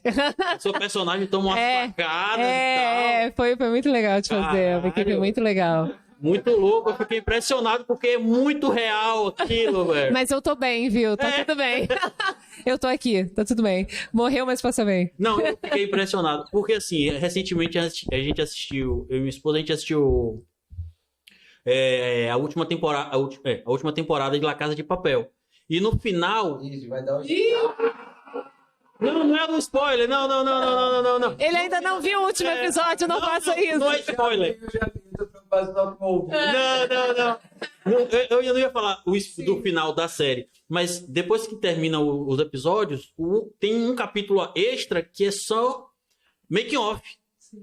[SPEAKER 1] O seu personagem toma umas facadas e tal.
[SPEAKER 5] Foi muito legal de fazer. Uma equipe
[SPEAKER 1] Caralho.
[SPEAKER 5] muito legal.
[SPEAKER 1] Muito louco, eu fiquei impressionado porque é muito real aquilo, velho.
[SPEAKER 5] Mas eu tô bem, viu? Tá tudo bem. Eu tô aqui, tá tudo bem. Morreu, mas passa bem.
[SPEAKER 1] Não, eu fiquei impressionado. Porque, assim, recentemente a gente assistiu, eu e minha esposa, a gente assistiu a última temporada de La Casa de Papel. E no final...
[SPEAKER 4] Vai dar
[SPEAKER 1] Não é um spoiler, não.
[SPEAKER 5] Ele ainda não viu o último episódio, não faça isso.
[SPEAKER 1] Não é spoiler. Não. Eu não ia falar do final da série, mas depois que termina os episódios, tem um capítulo extra que é só making off.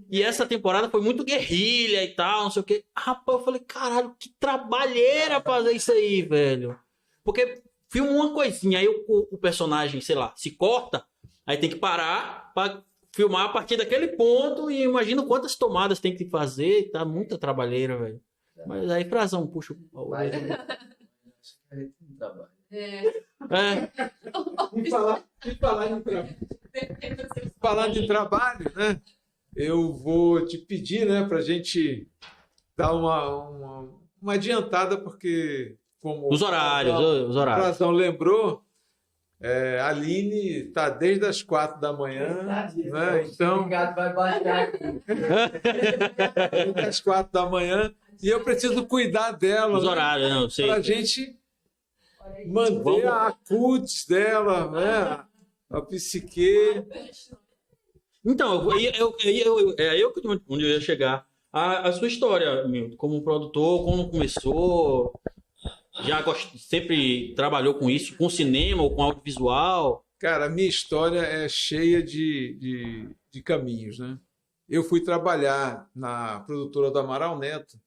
[SPEAKER 1] E essa temporada foi muito guerrilha e tal, não sei o que. Rapaz, eu falei, caralho, que trabalheira fazer isso aí, velho. Porque filma uma coisinha, aí o personagem, sei lá, se corta, aí tem que parar pra filmar a partir daquele ponto e imagina quantas tomadas tem que fazer, tá muita trabalheira, velho. Mas aí, Frazão, puxa o...
[SPEAKER 7] Falar de trabalho, né? Eu vou te pedir, né, para a gente dar uma adiantada, porque como
[SPEAKER 1] Os horários.
[SPEAKER 7] o Frazão lembrou, a Aline está desde as 4 da manhã, né? Então,
[SPEAKER 4] vai baixar aqui.
[SPEAKER 7] desde as 4 da manhã, e eu preciso cuidar dela,
[SPEAKER 1] Os horários, não sei.
[SPEAKER 7] para a gente manter a cutis dela, né? A psique.
[SPEAKER 1] Então, onde eu ia chegar. A sua história, meu, como produtor, como começou, sempre trabalhou com isso, com cinema ou com audiovisual?
[SPEAKER 7] Cara, a minha história é cheia de caminhos, né? Eu fui trabalhar na produtora do Amaral Neto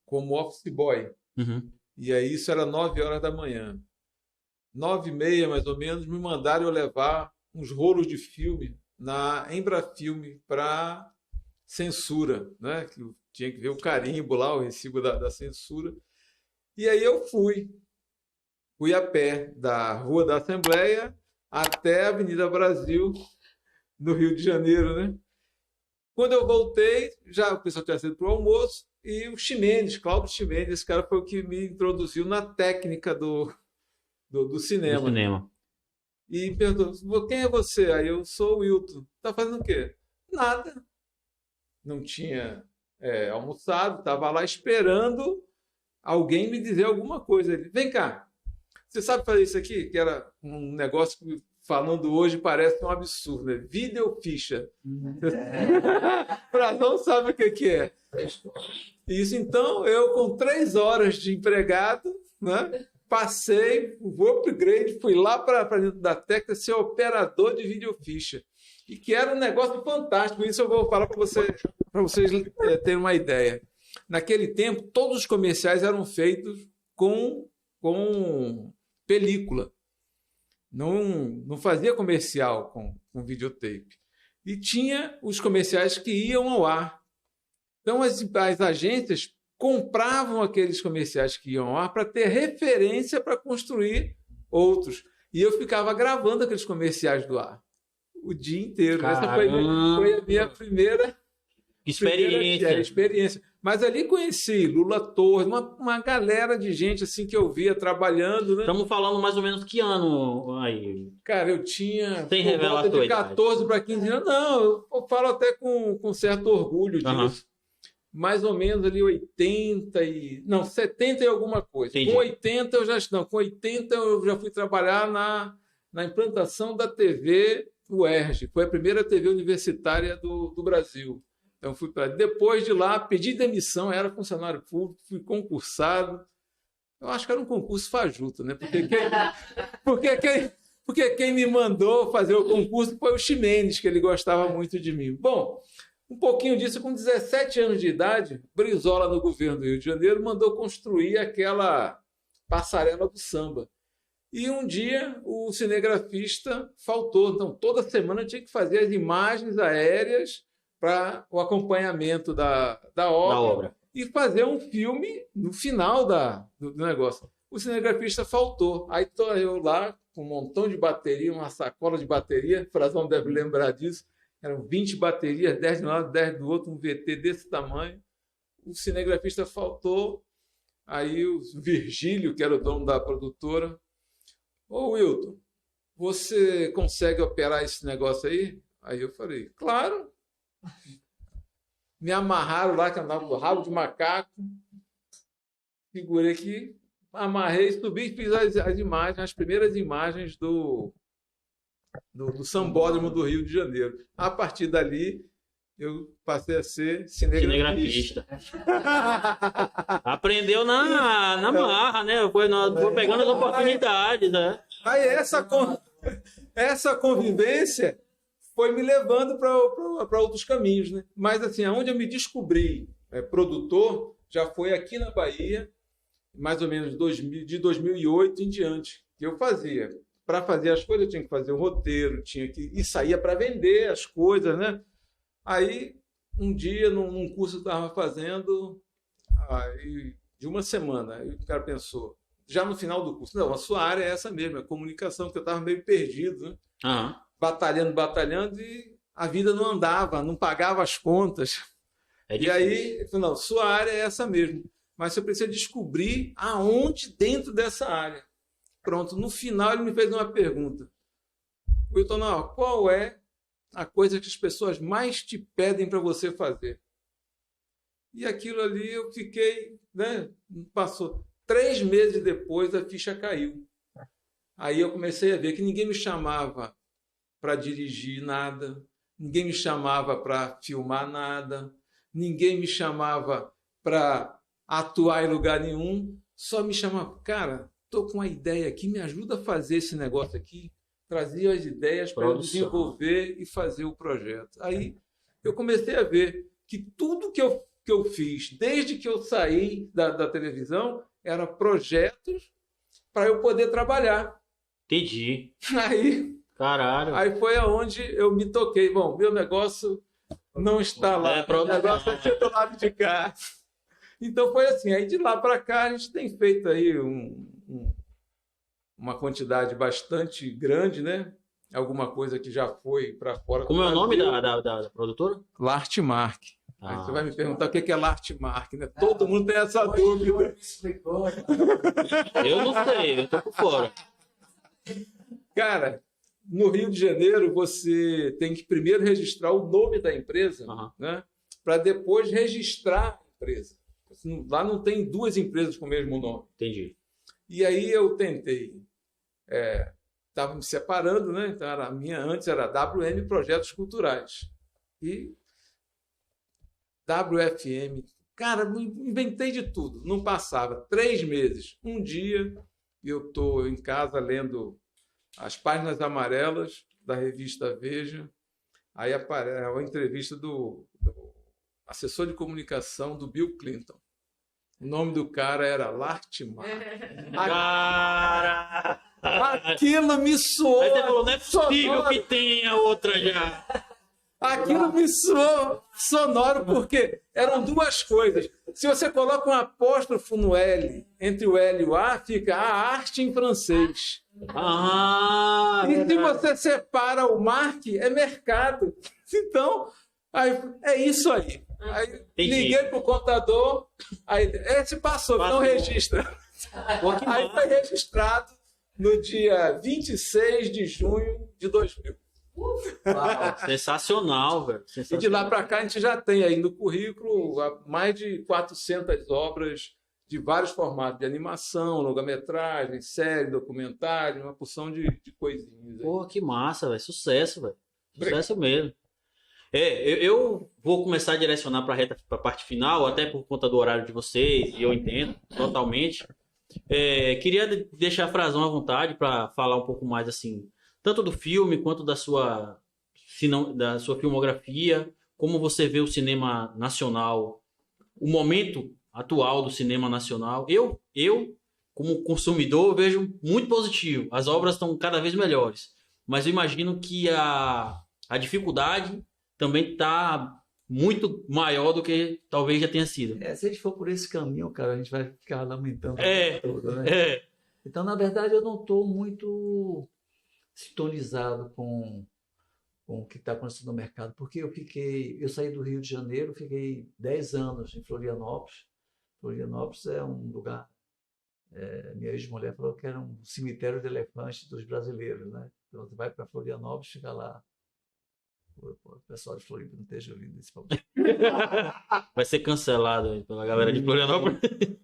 [SPEAKER 7] como office boy.
[SPEAKER 1] Uhum.
[SPEAKER 7] E aí isso era 9 horas da manhã. 9h30, mais ou menos, me mandaram eu levar uns rolos de filme na Embrafilme para censura, né? Que eu tinha que ver o carimbo lá, o recibo da censura. E aí eu fui a pé da Rua da Assembleia até a Avenida Brasil, no Rio de Janeiro, né? Quando eu voltei, já o pessoal tinha sido para o almoço, e o Ximenes, Cláudio Ximenes, esse cara foi o que me introduziu na técnica do cinema.
[SPEAKER 1] Do cinema.
[SPEAKER 7] E perguntou, quem é você? Aí eu sou o Wilton. Tá fazendo o quê? Nada. Não tinha almoçado, estava lá esperando alguém me dizer alguma coisa. Ele, vem cá, você sabe fazer isso aqui? Que era um negócio que, falando hoje, parece um absurdo, né? Videoficha. Frazão sabe o que é. Isso, então, eu com 3 horas de empregado, né? Passei, o upgrade, fui lá para dentro da técnica ser operador de videoficha. E que era um negócio fantástico. Isso eu vou falar para vocês terem uma ideia. Naquele tempo, todos os comerciais eram feitos com película. não fazia comercial com videotape. E tinha os comerciais que iam ao ar. Então, as agências compravam aqueles comerciais que iam ao ar para ter referência para construir outros. E eu ficava gravando aqueles comerciais do ar o dia inteiro. Essa foi a minha primeira experiência. Mas ali conheci Lula Torres, uma galera de gente assim que eu via trabalhando, né?
[SPEAKER 1] Estamos falando mais ou menos que ano aí?
[SPEAKER 7] Cara, eu tinha
[SPEAKER 1] Sem revelar
[SPEAKER 7] de 14 para 15 anos. Não, eu falo até com certo orgulho disso. Mais ou menos ali 70 e alguma coisa.
[SPEAKER 1] Entendi.
[SPEAKER 7] Com 80 eu já fui trabalhar na implantação da TV UERJ. Foi a primeira TV universitária do Brasil. Então fui para depois de lá, pedi demissão, era funcionário público, fui concursado. Eu acho que era um concurso fajuto, né? Porque quem me mandou fazer o concurso foi o Ximenes, que ele gostava muito de mim. Bom, um pouquinho disso, com 17 anos de idade, Brizola, no governo do Rio de Janeiro, mandou construir aquela passarela do samba. E um dia o cinegrafista faltou. Então, toda semana tinha que fazer as imagens aéreas para o acompanhamento da obra e fazer um filme no final do negócio. O cinegrafista faltou. Aí estou eu lá com um montão de bateria, uma sacola de bateria, o Frazão deve lembrar disso. Eram 20 baterias, 10 de um lado, 10 do outro, um VT desse tamanho. O cinegrafista faltou. Aí o Virgílio, que era o dono da produtora, ô Wilton, você consegue operar esse negócio aí? Aí eu falei, claro. Me amarraram lá, que andava com rabo de macaco. Segurei aqui, amarrei, subi e fiz as imagens, as primeiras imagens do Sambódromo do Rio de Janeiro. A partir dali, eu passei a ser cinegrafista.
[SPEAKER 1] Aprendeu na marra, né? Foi pegando as oportunidades, né?
[SPEAKER 7] Aí essa convivência foi me levando para outros caminhos, né? Mas assim, aonde eu me descobri produtor já foi aqui na Bahia, mais ou menos de 2008 em diante, que eu fazia. Para fazer as coisas, eu tinha que fazer o roteiro, e saía para vender as coisas, né? Aí, um dia, num curso que eu estava fazendo, de uma semana, aí o cara pensou, já no final do curso, não, a sua área é essa mesmo, a comunicação, que eu estava meio perdido, né?
[SPEAKER 1] Uhum.
[SPEAKER 7] Batalhando, e a vida não andava, não pagava as contas. E aí, ele falou, não, sua área é essa mesmo, mas você precisa descobrir aonde dentro dessa área. Pronto, no final ele me fez uma pergunta. Wilton, qual é a coisa que as pessoas mais te pedem para você fazer? E aquilo ali eu fiquei, né? Passou 3 meses depois, a ficha caiu. Aí eu comecei a ver que ninguém me chamava para dirigir nada, ninguém me chamava para filmar nada, ninguém me chamava para atuar em lugar nenhum, só me chamava, cara, estou com uma ideia aqui, me ajuda a fazer esse negócio aqui. Trazia as ideias para desenvolver e fazer o projeto. Aí eu comecei a ver que tudo que eu fiz, desde que eu saí da televisão, era projetos para eu poder trabalhar.
[SPEAKER 1] Entendi.
[SPEAKER 7] Caralho. Aí foi aonde eu me toquei. Bom, meu negócio não está lá. O negócio é aqui do lado de cá. Então foi assim. Aí de lá para cá a gente tem feito aí uma quantidade bastante grande, né? Alguma coisa que já foi para fora.
[SPEAKER 1] Como é o nome da produtora?
[SPEAKER 7] Lartmark. Aí você vai me perguntar o que é Lartmark, né? Todo mundo tem essa dúvida.
[SPEAKER 1] Eu não sei, eu tô por fora.
[SPEAKER 7] Cara, no Rio de Janeiro você tem que primeiro registrar o nome da empresa, né? Para depois registrar a empresa. Lá não tem 2 empresas com o mesmo nome.
[SPEAKER 1] Entendi.
[SPEAKER 7] E aí eu tentei. Estava me separando, né? Então a minha antes era WM Projetos Culturais. E WFM. Cara, inventei de tudo. Não passava 3 meses. Um dia eu estou em casa lendo as páginas amarelas da revista Veja. Aí aparece uma entrevista do assessor de comunicação do Bill Clinton. O nome do cara era Lartimar.
[SPEAKER 1] Cara!
[SPEAKER 7] Aquilo me soou.
[SPEAKER 1] Aí você falou, não é possível
[SPEAKER 7] sonoro.
[SPEAKER 1] que tenha outra já.
[SPEAKER 7] Aquilo me soou sonoro porque eram duas coisas. Se você coloca um apóstrofo no L, entre o L e o A, fica a arte em francês.
[SPEAKER 1] Ah,
[SPEAKER 7] E se
[SPEAKER 1] verdade.
[SPEAKER 7] você separa o marque, é mercado. Então, aí, é isso aí. Aí
[SPEAKER 1] Entendi.
[SPEAKER 7] liguei pro contador, aí esse passou, não
[SPEAKER 1] Passou.
[SPEAKER 7] registra.
[SPEAKER 1] Pô, que
[SPEAKER 7] Aí
[SPEAKER 1] massa.
[SPEAKER 7] foi registrado no dia 26 de junho de 2000.
[SPEAKER 1] Sensacional, velho.
[SPEAKER 7] E de
[SPEAKER 1] Sensacional.
[SPEAKER 7] lá para cá a gente já tem aí no currículo mais de 400 obras de vários formatos, de animação, longa-metragem, série, documentário, uma porção de coisinhas. Aí.
[SPEAKER 1] Pô, que massa, velho. Sucesso, velho.
[SPEAKER 7] Obrigado.
[SPEAKER 1] Sucesso mesmo. Eu vou começar a direcionar para a parte final, até por conta do horário de vocês, e eu entendo totalmente. Queria deixar a Frazão à vontade para falar um pouco mais, assim, tanto do filme quanto da sua filmografia, como você vê o cinema nacional, o momento atual do cinema nacional. Eu como consumidor, vejo muito positivo. As obras estão cada vez melhores. Mas eu imagino que a dificuldade também está muito maior do que talvez já tenha sido.
[SPEAKER 2] Se a gente for por esse caminho, cara, a gente vai ficar lamentando tudo, né? Então, na verdade, eu não estou muito sintonizado com o que está acontecendo no mercado, porque eu saí do Rio de Janeiro, fiquei 10 anos em Florianópolis. Florianópolis é um lugar, minha ex-mulher falou que era um cemitério de elefantes dos brasileiros, né? Então, você vai para Florianópolis, fica lá. O pessoal de Floripa não esteja ouvindo esse problema.
[SPEAKER 1] Vai ser cancelado aí pela galera de Florianópolis.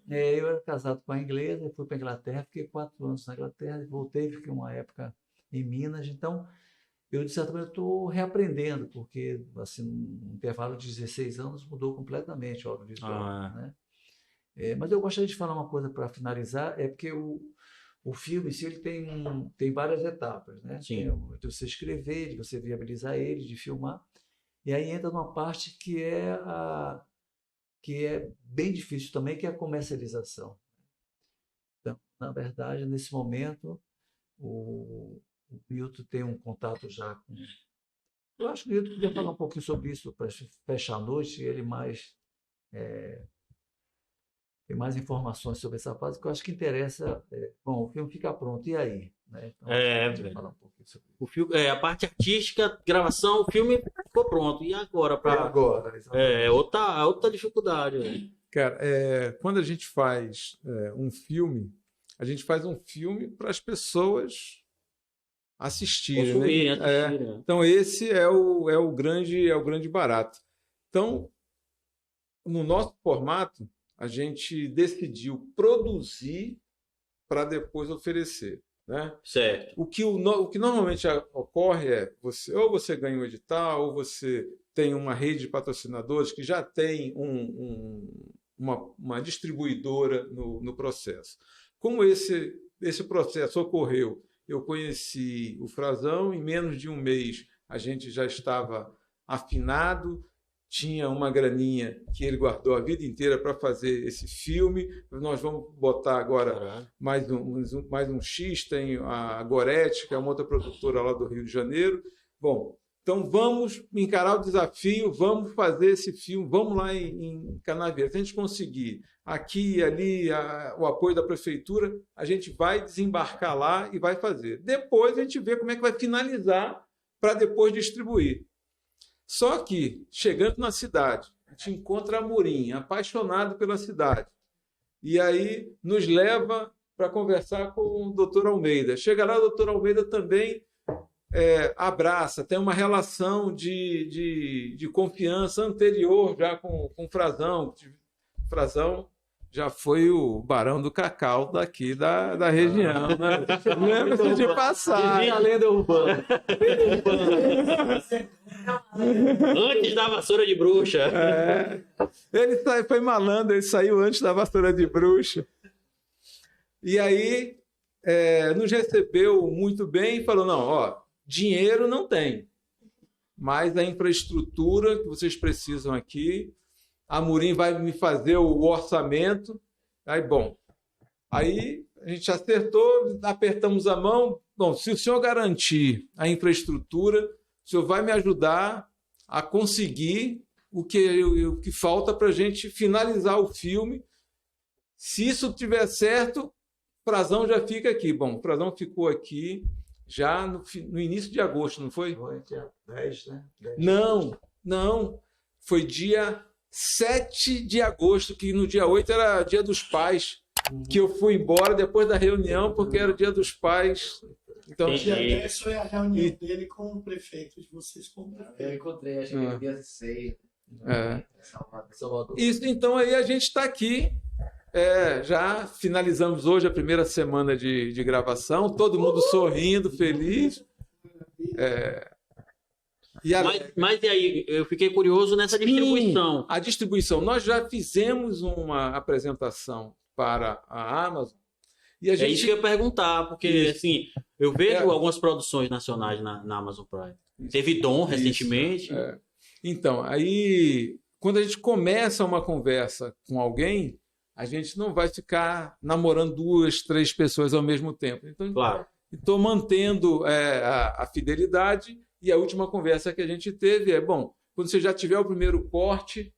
[SPEAKER 2] Eu era casado com a inglesa, fui para a Inglaterra, fiquei 4 anos na Inglaterra, voltei, fiquei uma época em Minas. Então, eu, de certa maneira, estou reaprendendo, porque assim, no intervalo de 16 anos mudou completamente o audiovisual. Né? Mas eu gostaria de falar uma coisa para finalizar, porque o filme, se ele tem várias etapas, né?
[SPEAKER 1] Sim.
[SPEAKER 2] De você escrever, de você viabilizar ele, de filmar, e aí entra numa parte que é bem difícil também, que é a comercialização. Então, na verdade, nesse momento, o Milton tem um contato já com... Eu acho que o Milton podia falar um pouquinho sobre isso para fechar a noite, ele tem mais informações sobre essa fase, que eu acho que interessa. Bom, o filme fica pronto, e aí? Né? Então, vou falar um pouquinho sobre isso.
[SPEAKER 1] O filme, a parte artística, gravação, o filme ficou pronto. E agora?
[SPEAKER 2] Agora,
[SPEAKER 1] outra dificuldade. Né?
[SPEAKER 7] Cara, quando a gente faz um filme, a gente faz um filme para as pessoas assistirem.
[SPEAKER 1] Consumir,
[SPEAKER 7] né?
[SPEAKER 1] assistir, né?
[SPEAKER 7] Então, esse é o grande barato. Então, no nosso formato, a gente decidiu produzir para depois oferecer. Né?
[SPEAKER 1] Certo.
[SPEAKER 7] O que normalmente ocorre é você ganha um edital, ou você tem uma rede de patrocinadores que já tem uma distribuidora no processo. Como esse processo ocorreu, eu conheci o Frazão, em menos de um mês a gente já estava afinado, tinha uma graninha que ele guardou a vida inteira para fazer esse filme. Nós vamos botar agora mais um X, tem a Gorete, que é uma outra produtora lá do Rio de Janeiro. Bom, então vamos encarar o desafio, vamos fazer esse filme, vamos lá em Canavieira. Se a gente conseguir aqui e ali o apoio da prefeitura, a gente vai desembarcar lá e vai fazer. Depois a gente vê como é que vai finalizar para depois distribuir. Só que, chegando na cidade, a gente encontra Amorim, apaixonado pela cidade. E aí nos leva para conversar com o doutor Almeida. Chega lá, o doutor Almeida também abraça, tem uma relação de confiança anterior já com o Frazão. O Frazão já foi o Barão do Cacau daqui da região. Né? Lembra-se de passar.
[SPEAKER 1] A lenda urbana. Antes da vassoura de bruxa.
[SPEAKER 7] Ele foi malandro, ele saiu antes da vassoura de bruxa. E aí nos recebeu muito bem e falou, não, dinheiro não tem, mas a infraestrutura que vocês precisam aqui, a Amorim vai me fazer o orçamento Aí, bom, aí a gente acertou, apertamos a mão. Bom, se o senhor garantir a infraestrutura, o senhor vai me ajudar a conseguir o que falta para a gente finalizar o filme. Se isso tiver certo, o Frazão já fica aqui. Bom, o Frazão ficou aqui já no início de agosto, não foi?
[SPEAKER 2] Foi dia 10, né? 10.
[SPEAKER 7] Não. Foi dia 7 de agosto, que no dia 8 era dia dos pais, que eu fui embora depois da reunião, porque era o dia dos pais. Então,
[SPEAKER 6] Dia 10 foi a reunião dele com o prefeito, de vocês com o prefeito.
[SPEAKER 4] Eu encontrei, acho que no dia 6.
[SPEAKER 2] Salvador.
[SPEAKER 7] isso, então aí a gente está aqui. Já finalizamos hoje a primeira semana de gravação, todo mundo sorrindo, feliz.
[SPEAKER 1] Mas e aí, eu fiquei curioso nessa distribuição.
[SPEAKER 7] A distribuição, nós já fizemos uma apresentação para a Amazon e a
[SPEAKER 1] É isso
[SPEAKER 7] gente
[SPEAKER 1] que eu ia perguntar, porque assim, eu vejo algumas produções nacionais na Amazon Prime. Teve Dom recentemente.
[SPEAKER 7] Então, aí quando a gente começa uma conversa com alguém, a gente não vai ficar namorando 2, 3 pessoas ao mesmo tempo. Então,
[SPEAKER 1] Claro.
[SPEAKER 7] estou mantendo a fidelidade. E a última conversa que a gente teve bom, quando você já tiver o primeiro corte,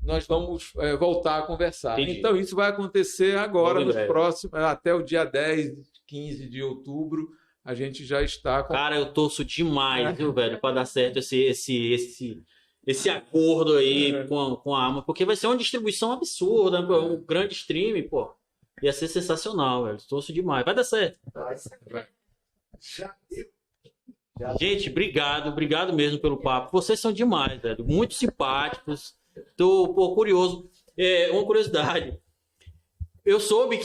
[SPEAKER 7] nós vamos voltar a conversar.
[SPEAKER 1] Entendi.
[SPEAKER 7] Então, isso vai acontecer agora,
[SPEAKER 1] Logo em
[SPEAKER 7] nos
[SPEAKER 1] breve.
[SPEAKER 7] próximos, até o dia 10, 15 de outubro, a gente já está com...
[SPEAKER 1] Cara, eu torço demais, viu, velho, para dar certo esse acordo aí com a Amazon, porque vai ser uma distribuição absurda, um grande stream, pô. Ia ser sensacional, velho. Torço demais. Vai dar certo. Gente, obrigado mesmo pelo papo. Vocês são demais, velho. Muito simpáticos. Tô, curioso. Uma curiosidade. Eu soube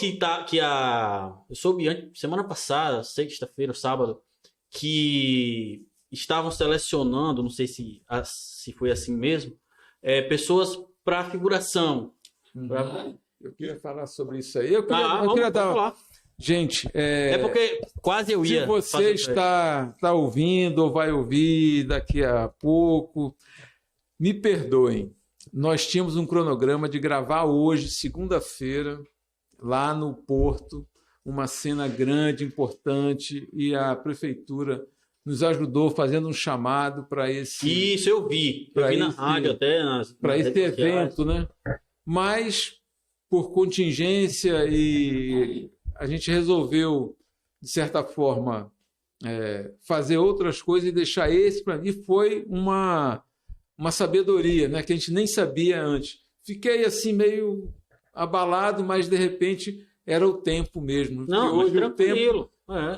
[SPEAKER 1] eu soube semana passada, sexta-feira, sábado, que estavam selecionando, não sei se foi assim mesmo, pessoas para figuração.
[SPEAKER 7] Eu queria falar sobre isso aí. Eu queria
[SPEAKER 1] Vamos
[SPEAKER 7] dar...
[SPEAKER 1] falar.
[SPEAKER 7] Gente,
[SPEAKER 1] porque quase eu ia.
[SPEAKER 7] se você
[SPEAKER 1] fazer-
[SPEAKER 7] está ouvindo ou vai ouvir daqui a pouco, me perdoem. Nós tínhamos um cronograma de gravar hoje, segunda-feira, lá no Porto, uma cena grande, importante, e a prefeitura nos ajudou fazendo um chamado para esse
[SPEAKER 1] Isso, eu vi. Eu
[SPEAKER 7] Pra
[SPEAKER 1] vi na
[SPEAKER 7] esse-
[SPEAKER 1] rádio até.
[SPEAKER 7] para
[SPEAKER 1] nas
[SPEAKER 7] esse
[SPEAKER 1] redes sociais.
[SPEAKER 7] evento, né? Mas, por contingência, e a gente resolveu, de certa forma, fazer outras coisas e deixar esse para mim. Foi uma sabedoria, né? Que a gente nem sabia antes. Fiquei assim meio abalado, mas de repente era o tempo mesmo.
[SPEAKER 1] Não,
[SPEAKER 7] Porque
[SPEAKER 1] mas tranquilo.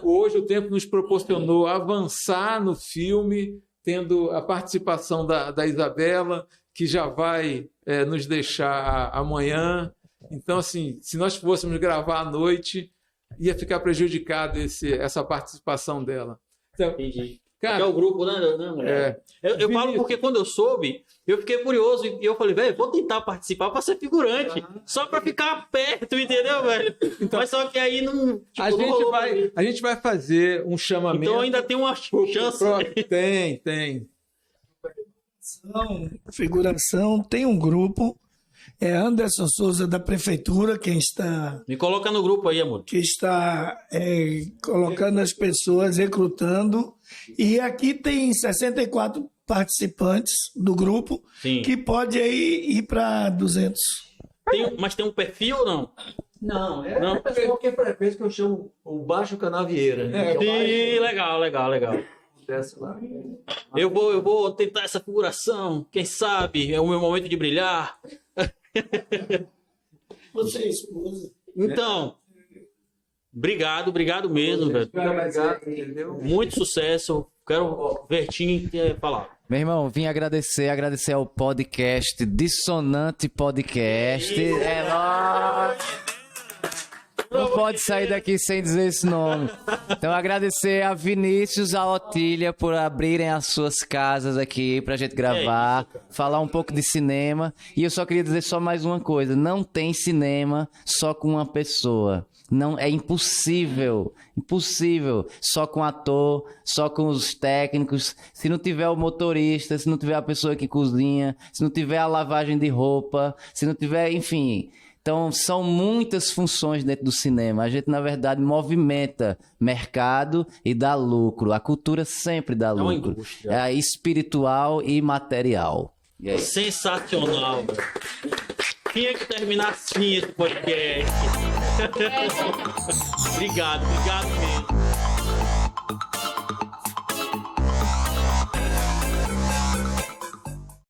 [SPEAKER 7] Hoje o tempo nos proporcionou avançar no filme, tendo a participação da Isabela, que já vai nos deixar amanhã. Então, assim, se nós fôssemos gravar à noite, ia ficar prejudicado essa participação dela. Então,
[SPEAKER 1] Entendi.
[SPEAKER 7] cara,
[SPEAKER 1] É o grupo, né, mulher? Eu falo
[SPEAKER 7] Vinícius.
[SPEAKER 1] porque quando eu soube, eu fiquei curioso e eu falei, velho, vou tentar participar para ser figurante, só para ficar perto, entendeu, velho? Mas só que aí não. Tipo,
[SPEAKER 7] a,
[SPEAKER 1] não
[SPEAKER 7] gente
[SPEAKER 1] rolou.
[SPEAKER 7] a gente vai fazer um chamamento.
[SPEAKER 1] Então ainda tem uma chance.
[SPEAKER 7] Tem.
[SPEAKER 6] Figuração, tem um grupo, Anderson Souza da Prefeitura, quem está
[SPEAKER 1] Me coloca no grupo aí, amor.
[SPEAKER 6] que está colocando as pessoas, recrutando. E aqui tem 64 participantes do grupo,
[SPEAKER 1] Sim.
[SPEAKER 6] que pode aí ir para 200.
[SPEAKER 1] Mas tem um perfil ou não?
[SPEAKER 2] Não,
[SPEAKER 1] Não.
[SPEAKER 2] qualquer frequência que eu chamo o Baixo Canavieira. né? Que
[SPEAKER 1] Sim, legal.
[SPEAKER 2] acontece lá.
[SPEAKER 1] Eu vou tentar essa figuração. Quem sabe? É o meu momento de brilhar.
[SPEAKER 6] Você é esposa.
[SPEAKER 1] Então, obrigado mesmo, velho.
[SPEAKER 2] Obrigado, entendeu?
[SPEAKER 1] Muito sucesso. Quero o Vertinho falar.
[SPEAKER 4] Meu irmão, vim agradecer ao podcast Dissonante Podcast. É nóis! Não pode sair daqui sem dizer esse nome. Então, agradecer a Vinícius, a Otília por abrirem as suas casas aqui pra gente gravar, falar um pouco de cinema. E eu só queria dizer só mais uma coisa: não tem cinema só com uma pessoa. Não, é impossível só com ator, só com os técnicos. Se não tiver o motorista, se não tiver a pessoa que cozinha, se não tiver a lavagem de roupa, se não tiver, enfim, Então, são muitas funções dentro do cinema. A gente, na verdade, movimenta mercado e dá lucro. A cultura sempre dá
[SPEAKER 1] uma
[SPEAKER 4] lucro.
[SPEAKER 1] indústria.
[SPEAKER 4] É espiritual e material. E é isso.
[SPEAKER 1] Sensacional, velho. Tinha que terminar assim esse podcast. Obrigado mesmo.